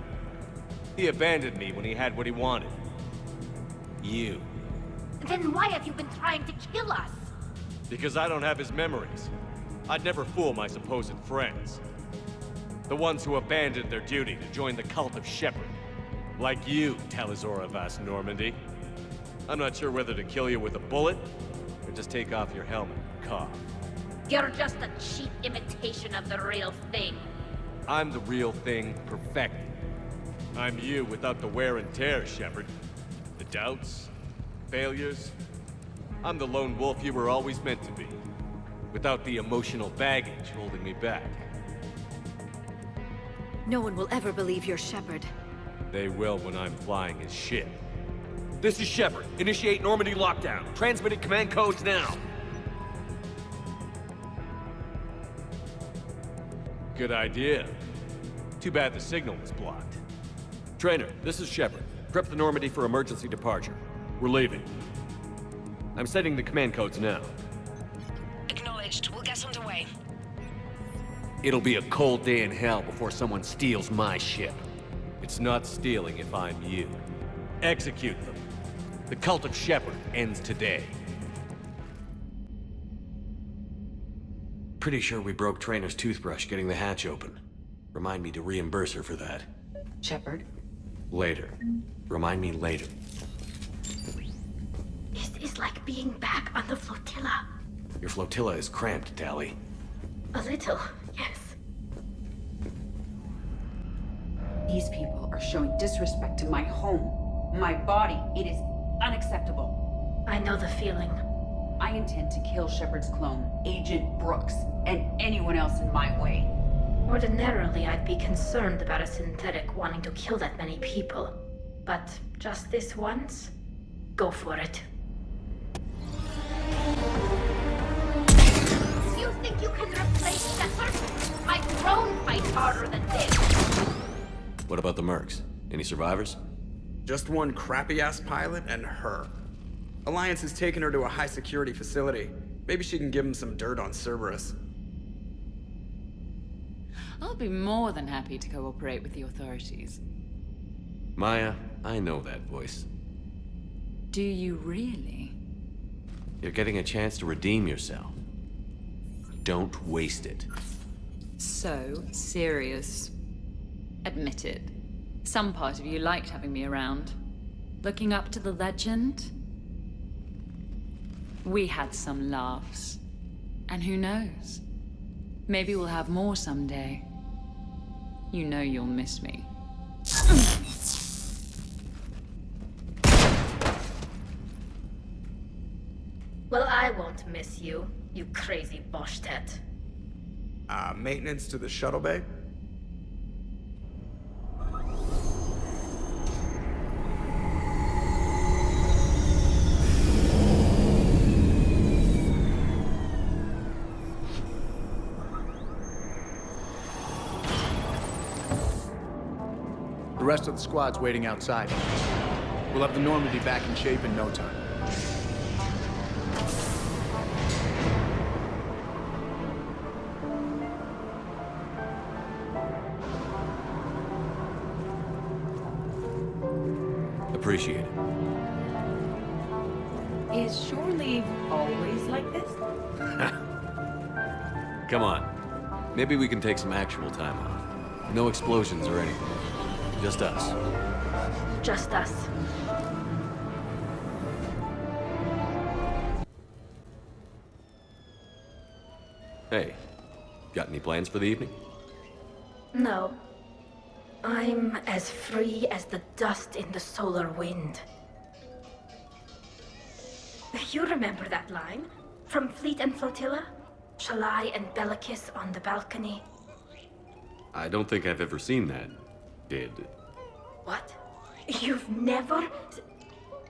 He abandoned me when he had what he wanted. You. Then why have you been trying to kill us? Because I don't have his memories. I'd never fool my supposed friends. The ones who abandoned their duty to join the cult of Shepard. Like you, Tali'Zorah Normandy. I'm not sure whether to kill you with a bullet, or just take off your helmet and cough. You're just a cheap imitation of the real thing. I'm the real thing perfected. I'm you without the wear and tear, Shepard. The doubts, failures. I'm the lone wolf you were always meant to be. Without the emotional baggage holding me back. No one will ever believe you're Shepard. They will when I'm flying his ship. This is Shepard. Initiate Normandy lockdown. Transmitting command codes now. Good idea. Too bad the signal was blocked. Trainer, this is Shepard. Prep the Normandy for emergency departure. We're leaving. I'm setting the command codes now. Acknowledged. We'll get underway. It'll be a cold day in hell before someone steals my ship. It's not stealing if I'm you. Execute them. The cult of Shepard ends today. Pretty sure we broke Trainer's toothbrush getting the hatch open. Remind me to reimburse her for that. Shepard? Later. Remind me later. This is like being back on the flotilla. Your flotilla is cramped, Tali. A little, yes. These people are showing disrespect to my home, my body. It is unacceptable. I know the feeling. I intend to kill Shepard's clone, Agent Brooks, and anyone else in my way. Ordinarily, I'd be concerned about a synthetic wanting to kill that many people. But just this once, go for it. You think you can replace Shepard? My drone fights harder than this. What about the mercs? Any survivors? Just one crappy-ass pilot and her. Alliance has taken her to a high-security facility. Maybe she can give him some dirt on Cerberus. I'll be more than happy to cooperate with the authorities. Maya, I know that voice. Do you really? You're getting a chance to redeem yourself. Don't waste it. So serious. Admit it. Some part of you liked having me around. Looking up to the legend. We had some laughs. And who knows? Maybe we'll have more someday. You know you'll miss me. Well, I won't miss you, you crazy Boshtet. Maintenance to the shuttle bay? The rest of the squad's waiting outside. We'll have the Normandy back in shape in no time. Appreciate it. Is shore leave always like this? Come on. Maybe we can take some actual time off. No explosions or anything. Just us. Just us. Hey, got any plans for the evening? No. I'm as free as the dust in the solar wind. You remember that line? From Fleet and Flotilla? Shalai and Bellicus on the balcony? I don't think I've ever seen that. Did. What? You've never?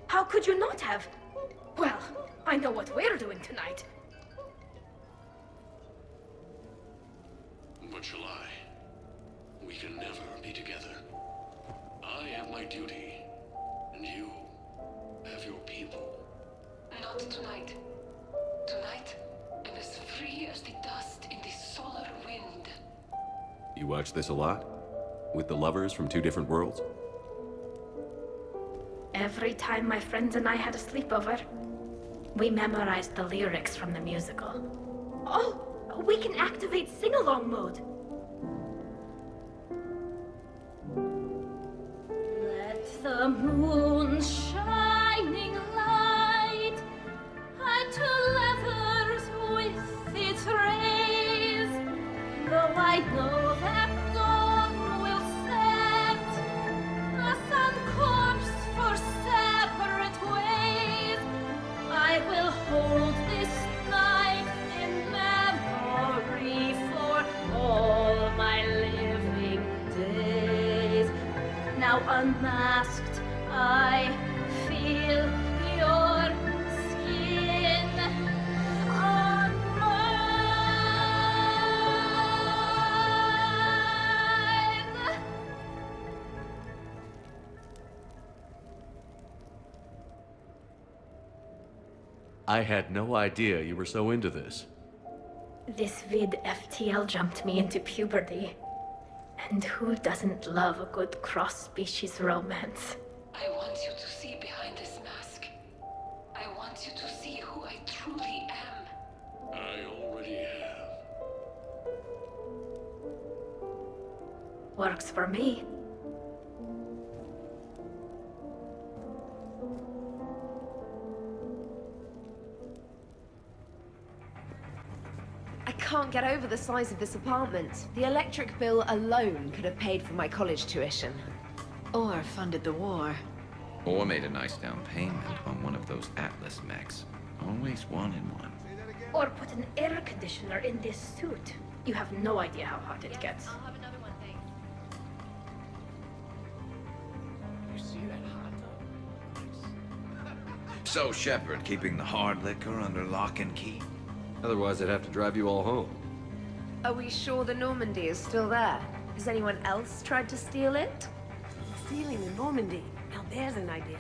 How could you not have? Well, I know what we're doing tonight. But shall I? We can never be together. I have my duty, and you have your people. Not tonight. Tonight, I'm as free as the dust in the solar wind. You watch this a lot? With the lovers from two different worlds? Every time my friends and I had a sleepover, we memorized the lyrics from the musical. Oh, we can activate sing-along mode. Let the moon shining light hide to lovers with its rays. Though I know that dawn will set us on course for separate ways, I will hold this night in memory for all my living days. Now unmasked, I feel your skin on mine. I had no idea you were so into this. This vid FTL jumped me into puberty. And who doesn't love a good cross-species romance? I want you to see behind this mask. I want you to see who I truly am. I already have. Works for me. I can't get over the size of this apartment. The electric bill alone could have paid for my college tuition. Or funded the war. Or made a nice down payment on one of those Atlas mechs. Always wanted one. Or put an air conditioner in this suit. You have no idea how hot it gets. You see that hot dog? So, Shepard, keeping the hard liquor under lock and key? Otherwise, I'd have to drive you all home. Are we sure the Normandy is still there? Has anyone else tried to steal it? Stealing the Normandy. Now there's an idea.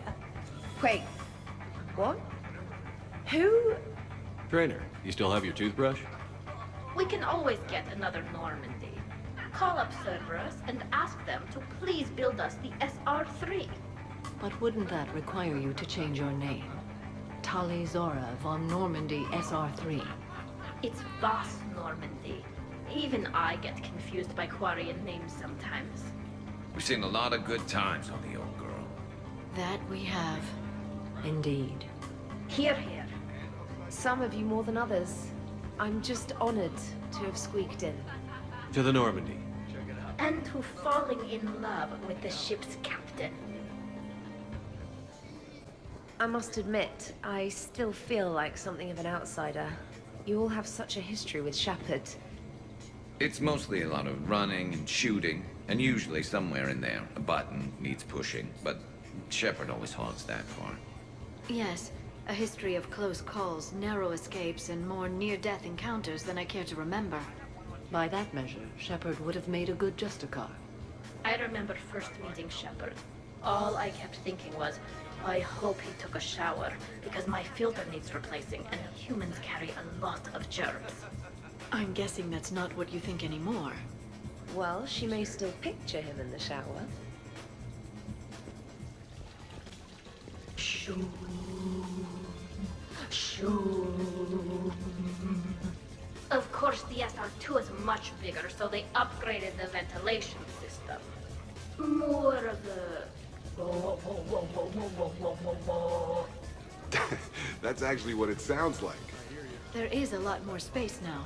Wait. What? Who? Trainer, you still have your toothbrush? We can always get another Normandy. Call up Cerberus and ask them to please build us the SR-3. But wouldn't that require you to change your name? Tali'Zorah von Normandy SR-3. It's Voss Normandy. Even I get confused by Quarian names sometimes. We've seen a lot of good times on the old girl. That we have. Indeed. Hear, hear. Some of you more than others. I'm just honored to have squeaked in. To the Normandy. And to falling in love with the ship's captain. I must admit, I still feel like something of an outsider. You all have such a history with Shepard. It's mostly a lot of running and shooting, and usually somewhere in there, a button needs pushing, but Shepard always hogs that far. Yes, a history of close calls, narrow escapes, and more near-death encounters than I care to remember. By that measure, Shepard would have made a good Justicar. I remember first meeting Shepard. All I kept thinking was, I hope he took a shower, because my filter needs replacing, and humans carry a lot of germs. I'm guessing that's not what you think anymore. Well, she may still picture him in the shower. Shoo. Shoo. Of course, the SR2 is much bigger, so they upgraded the ventilation system. More of the... That's actually what it sounds like. There is a lot more space now.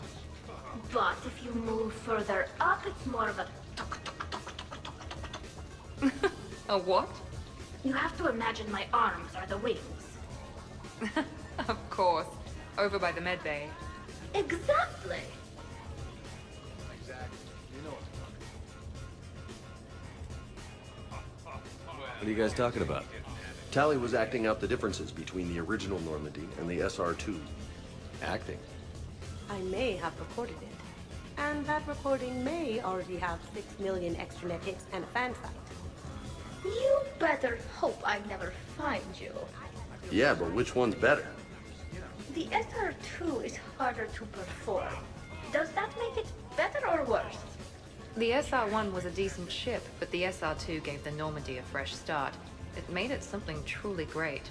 But if you move further up, it's more of a... A what? You have to imagine my arms are the wings. Of course. Over by the med bay. Exactly. What are you guys talking about? Tali was acting out the differences between the original Normandy and the SR2. Acting? I may have recorded it. And that recording may already have 6 million extranet hits and a fan fact. You better hope I never find you. Yeah, but which one's better? The SR2 is harder to perform. Does that make it better or worse? The SR1 was a decent ship, but the SR2 gave the Normandy a fresh start. It made it something truly great.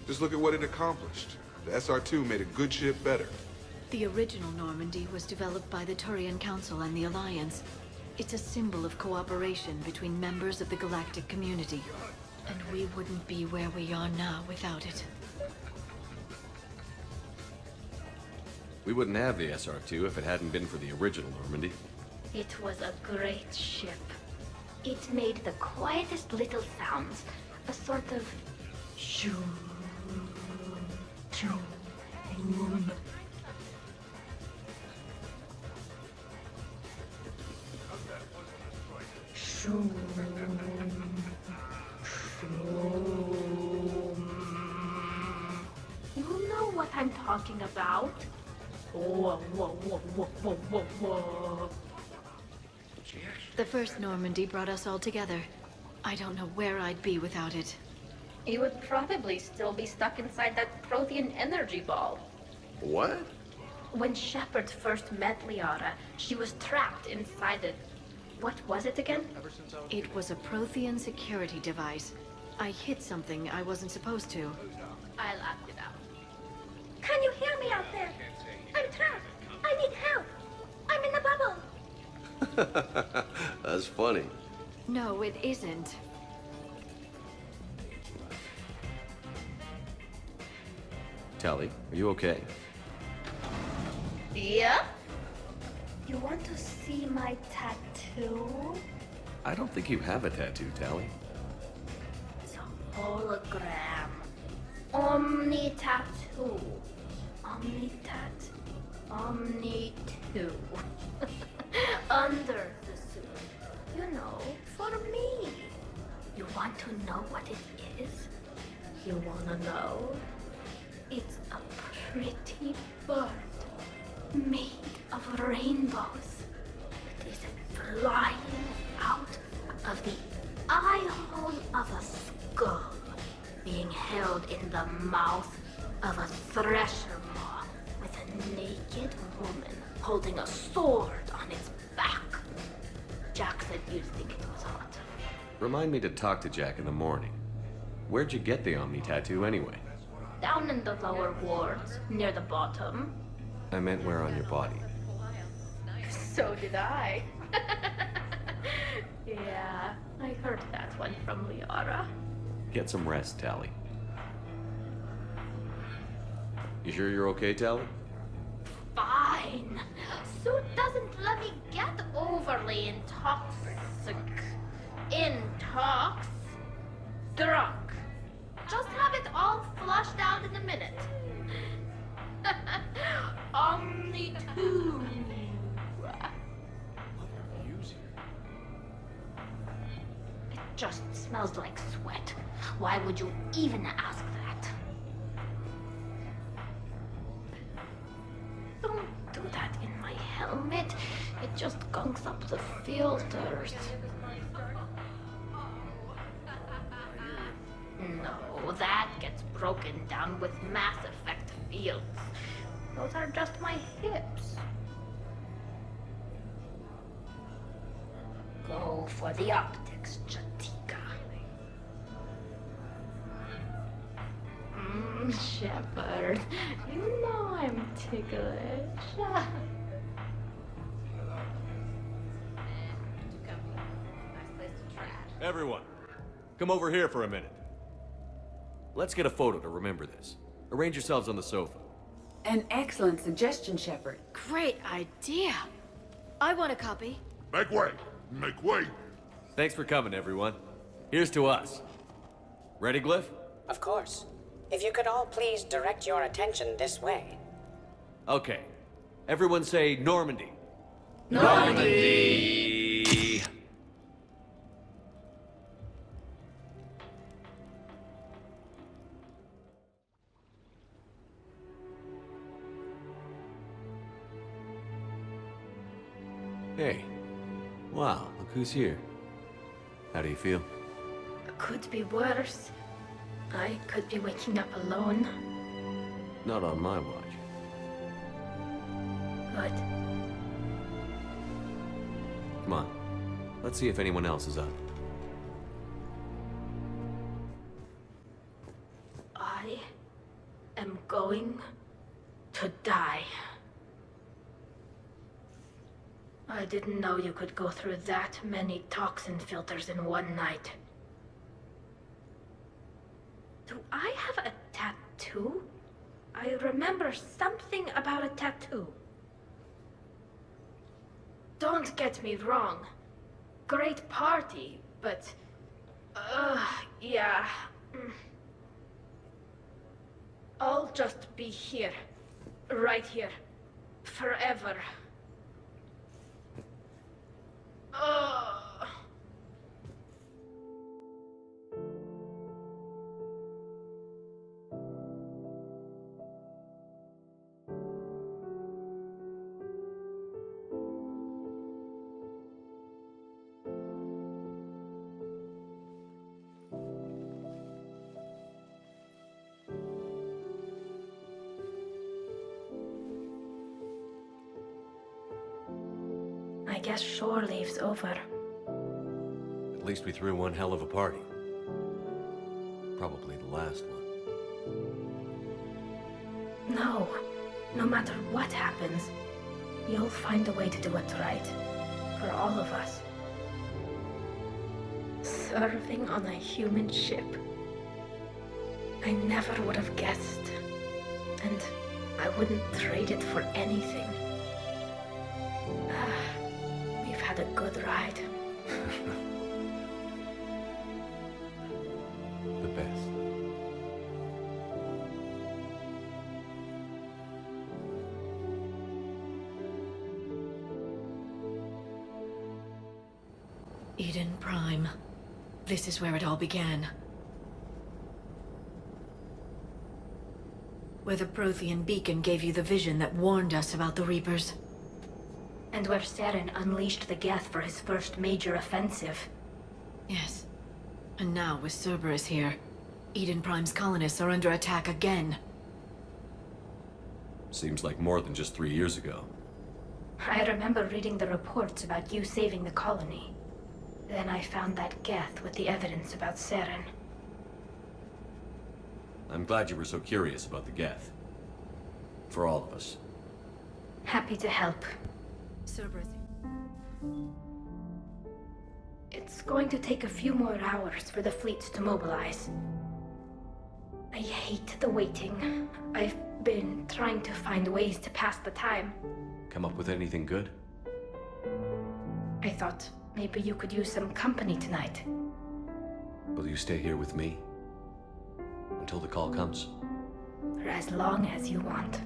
Just look at what it accomplished. The SR2 made a good ship better. The original Normandy was developed by the Turian Council and the Alliance. It's a symbol of cooperation between members of the galactic community. And we wouldn't be where we are now without it. We wouldn't have the SR2 if it hadn't been for the original Normandy. It was a great ship. It made the quietest little sounds. A sort of... shoo... shoo... boom. Shoo... You know what I'm talking about? Whoa, whoa, whoa, whoa, whoa, whoa, whoa. The first Normandy brought us all together. I don't know where I'd be without it. You would probably still be stuck inside that Prothean energy ball. What? When Shepard first met Liara, she was trapped inside it. What was it again? It was a Prothean security device. I hit something I wasn't supposed to. I'll act it out. Can you hear me out there? I'm trapped. I need help. I'm in a bubble. That's funny. No, it isn't. Tali, are you okay? Yeah? You want to see my tattoo? I don't think you have a tattoo, Tali. It's a hologram. Omni tattoo. Omni tat. Omni 2. Under the suit. You know, for me. You want to know what it is? You wanna know? It's a pretty bird made of rainbows. It is flying out of the eye hole of a skull, being held in the mouth of a thresher maw with a naked woman holding a sword on its back. Jack said you'd think it was hot. Remind me to talk to Jack in the morning. Where'd you get the Omni tattoo anyway? Down in the lower wards, near the bottom. I meant where on your body. So did I. Yeah, I heard that one from Liara. Get some rest, Tali. You sure you're okay, Tali? Fine. Suit doesn't let me get overly intoxic. Drunk. Just have it all flushed out in a minute. Omni 2. It just smells like sweat. Why would you even ask that? Don't do that in my helmet. It just gunks up the filters. No, that gets broken down with Mass Effect fields. Those are just my hips. Go for the optics, Jatika. Shepard, you know I'm ticklish. Everyone, come over here for a minute. Let's get a photo to remember this. Arrange yourselves on the sofa. An excellent suggestion, Shepard. Great idea. I want a copy. Make way! Make way! Thanks for coming, everyone. Here's to us. Ready, Glyph? Of course. If you could all please direct your attention this way. Okay. Everyone say Normandy. Normandy! Hey. Wow, look who's here. How do you feel? Could be worse. I could be waking up alone. Not on my watch. Good. Come on. Let's see if anyone else is up. I am going to die. I didn't know you could go through that many toxin filters in one night. Do I have a tattoo? I remember something about a tattoo. Don't get me wrong. Great party, but... yeah. I'll just be here. Right here. Forever. I guess shore leave's over. At least we threw one hell of a party. Probably the last one. No. No matter what happens, you'll find a way to do it right. For all of us. Serving on a human ship. I never would have guessed. And I wouldn't trade it for anything. We've had a good ride. The best. Eden Prime. This is where it all began. Where the Prothean beacon gave you the vision that warned us about the Reapers. And where Saren unleashed the Geth for his first major offensive. Yes. And now, with Cerberus here, Eden Prime's colonists are under attack again. Seems like more than just 3 years ago. I remember reading the reports about you saving the colony. Then I found that Geth with the evidence about Saren. I'm glad you were so curious about the Geth. For all of us. Happy to help. Cerberus. It's going to take a few more hours for the fleets to mobilize. I hate the waiting. I've been trying to find ways to pass the time. Come up with anything good? I thought maybe you could use some company tonight. Will you stay here with me? Until the call comes? For as long as you want.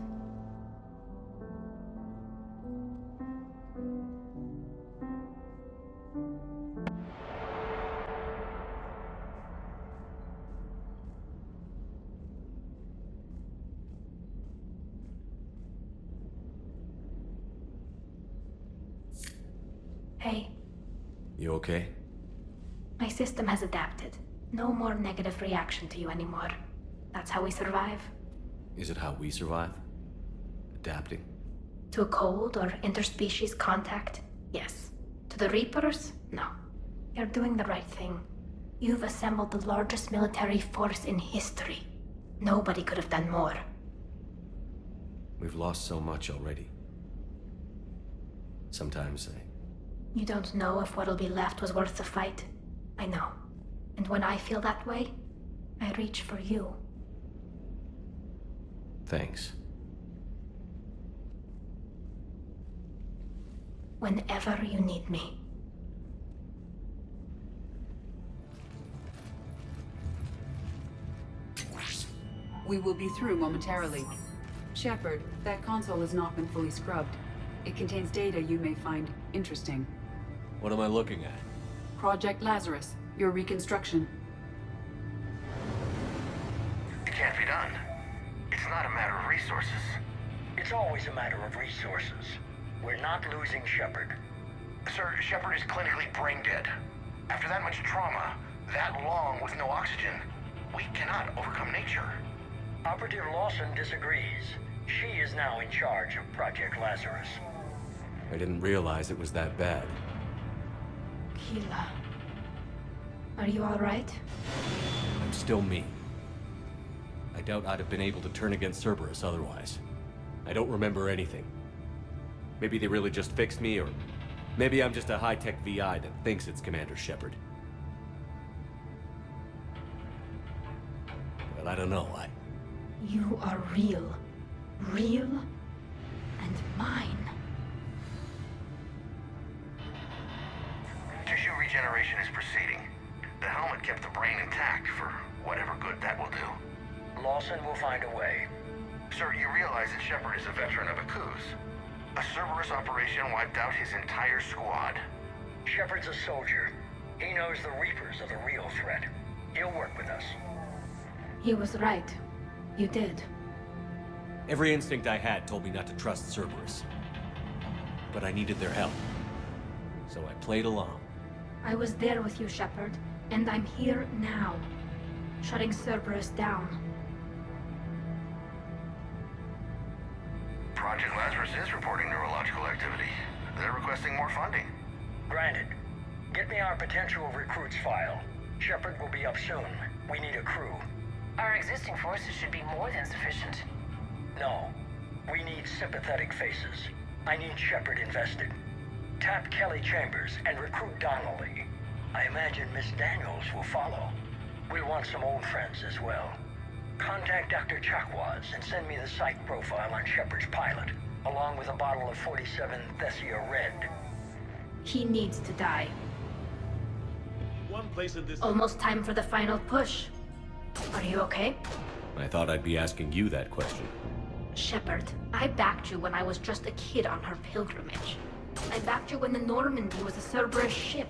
Hey. You okay? My system has adapted. No more negative reaction to you anymore. That's how we survive. Is it how we survive? Adapting? To cold or interspecies contact? Yes. To the Reapers? No. You're doing the right thing. You've assembled the largest military force in history. Nobody could have done more. We've lost so much already. Sometimes You don't know if what'll be left was worth the fight. I know. And when I feel that way, I reach for you. Thanks. Whenever you need me. We will be through momentarily. Shepard, that console has not been fully scrubbed. It contains data you may find interesting. What am I looking at? Project Lazarus, your reconstruction. It can't be done. It's not a matter of resources. It's always a matter of resources. We're not losing Shepard. Sir, Shepard is clinically brain dead. After that much trauma, that long with no oxygen, we cannot overcome nature. Operative Lawson disagrees. She is now in charge of Project Lazarus. I didn't realize it was that bad. Keela. Are you alright? I'm still me. I doubt I'd have been able to turn against Cerberus otherwise. I don't remember anything. Maybe they really just fixed me, or maybe I'm just a high-tech VI that thinks it's Commander Shepard. But I don't know, You are real. Real and mine. Tissue regeneration is proceeding. The helmet kept the brain intact for whatever good that will do. Lawson will find a way. Sir, you realize that Shepard is a veteran of a coup. A Cerberus operation wiped out his entire squad. Shepard's a soldier. He knows the Reapers are the real threat. He'll work with us. He was right. You did. every instinct I had told me not to trust Cerberus. But I needed their help. So I played along. I was there with you, Shepard, and I'm here now, shutting Cerberus down. Project Lazarus is reporting neurological activity. They're requesting more funding. Granted. Get me our potential recruits file. Shepard will be up soon. We need a crew. Our existing forces should be more than sufficient. No. We need sympathetic faces. I need Shepard invested. Tap Kelly Chambers and recruit Donnelly. I imagine Miss Daniels will follow. We'll want some old friends as well. Contact Dr. Chakwas and send me the psych profile on Shepard's pilot, along with a bottle of 47 Thessia Red. He needs to die. One place in this... Almost time for the final push. Are you okay? I thought I'd be asking you that question. Shepard, I backed you when I was just a kid on her pilgrimage. I backed you when the Normandy was a Cerberus ship.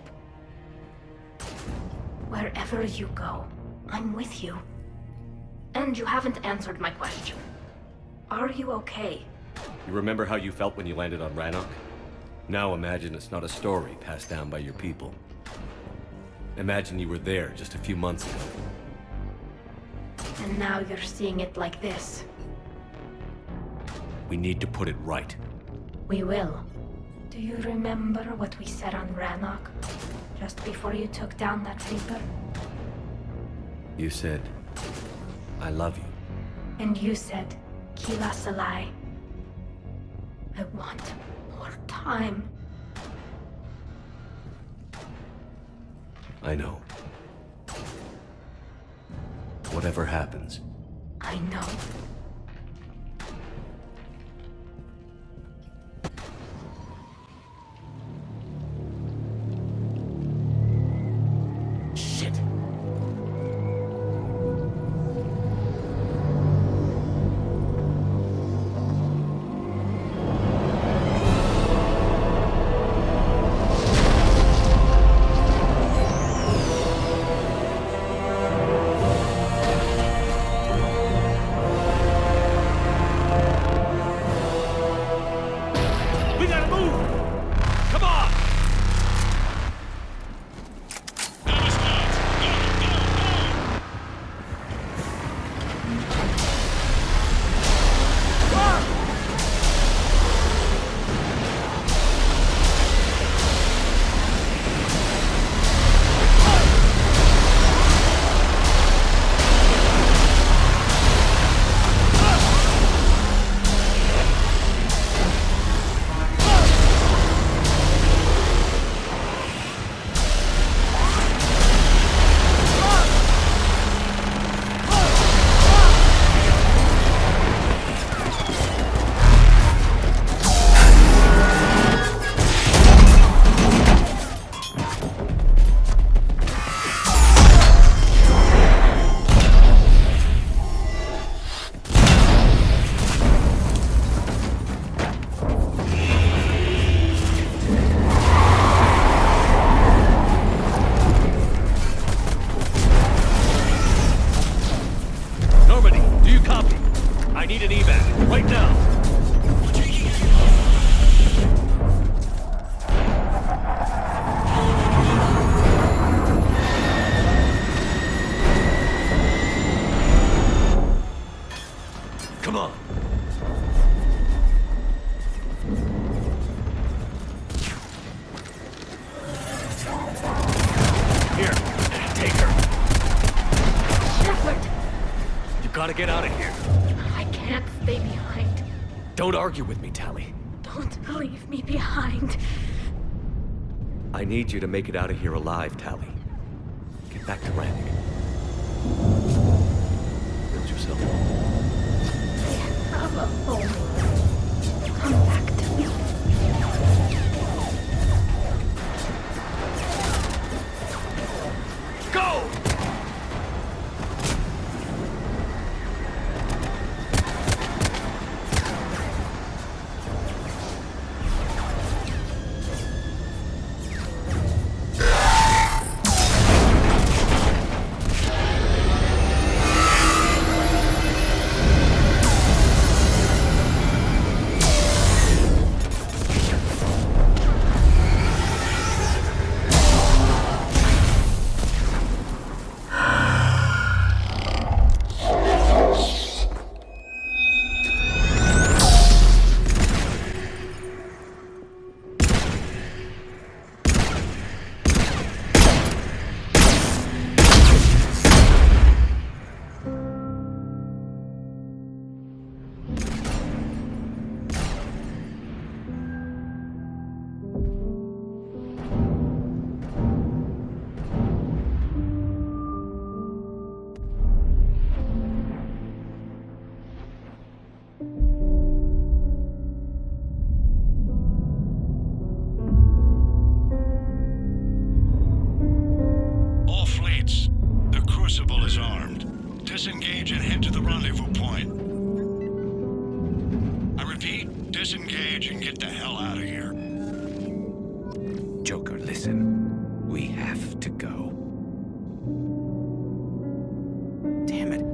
Wherever you go, I'm with you. And you haven't answered my question. Are you okay? You remember how you felt when you landed on Rannoch? Now imagine it's not a story passed down by your people. Imagine you were there just a few months ago. And now you're seeing it like this. We need to put it right. We will. Do you remember what we said on Rannoch? Just before you took down that Reaper? You said, I love you. And you said, Kila Salai. I want more time. I know. Whatever happens. I know. Shit. need an evac, right now! Come on! Here, take her. Shepard! You gotta get out of here. I can't stay behind. Don't argue with me, Tali. Don't leave me behind. I need you to make it out of here alive, Tali. Get back to Rannick. Build yourself a home. I have a home. Come back to me. Go! Disengage and head to the rendezvous point. I repeat, disengage and get the hell out of here. Joker, listen. We have to go. Damn it.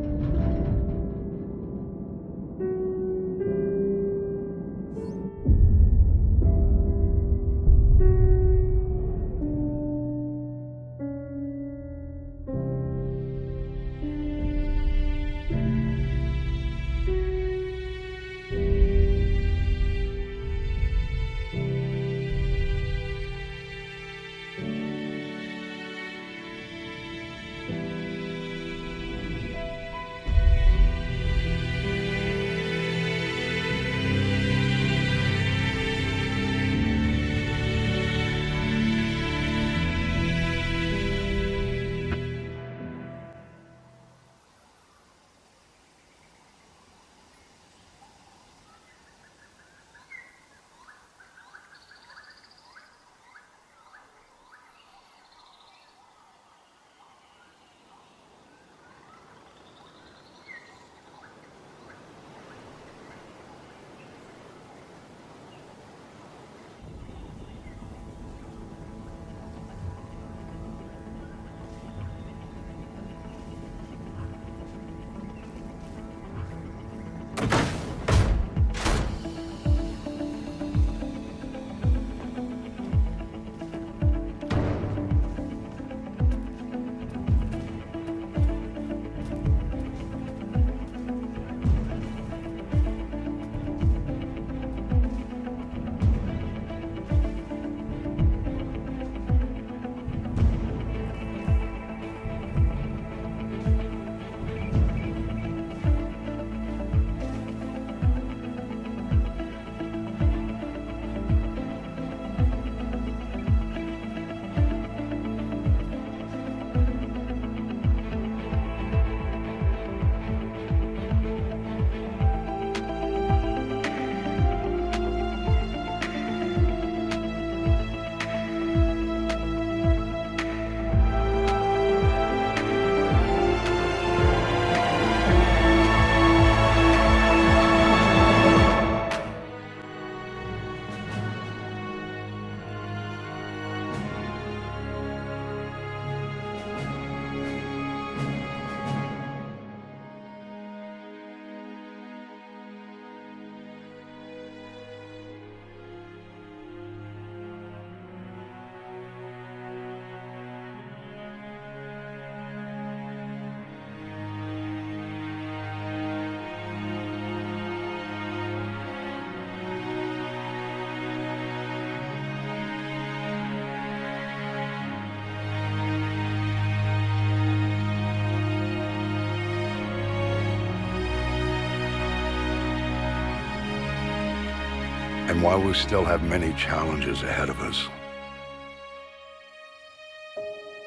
And while we still have many challenges ahead of us,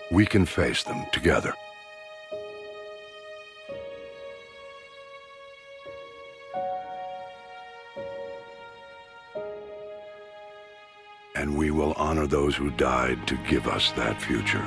we can face them together. And we will honor those who died to give us that future.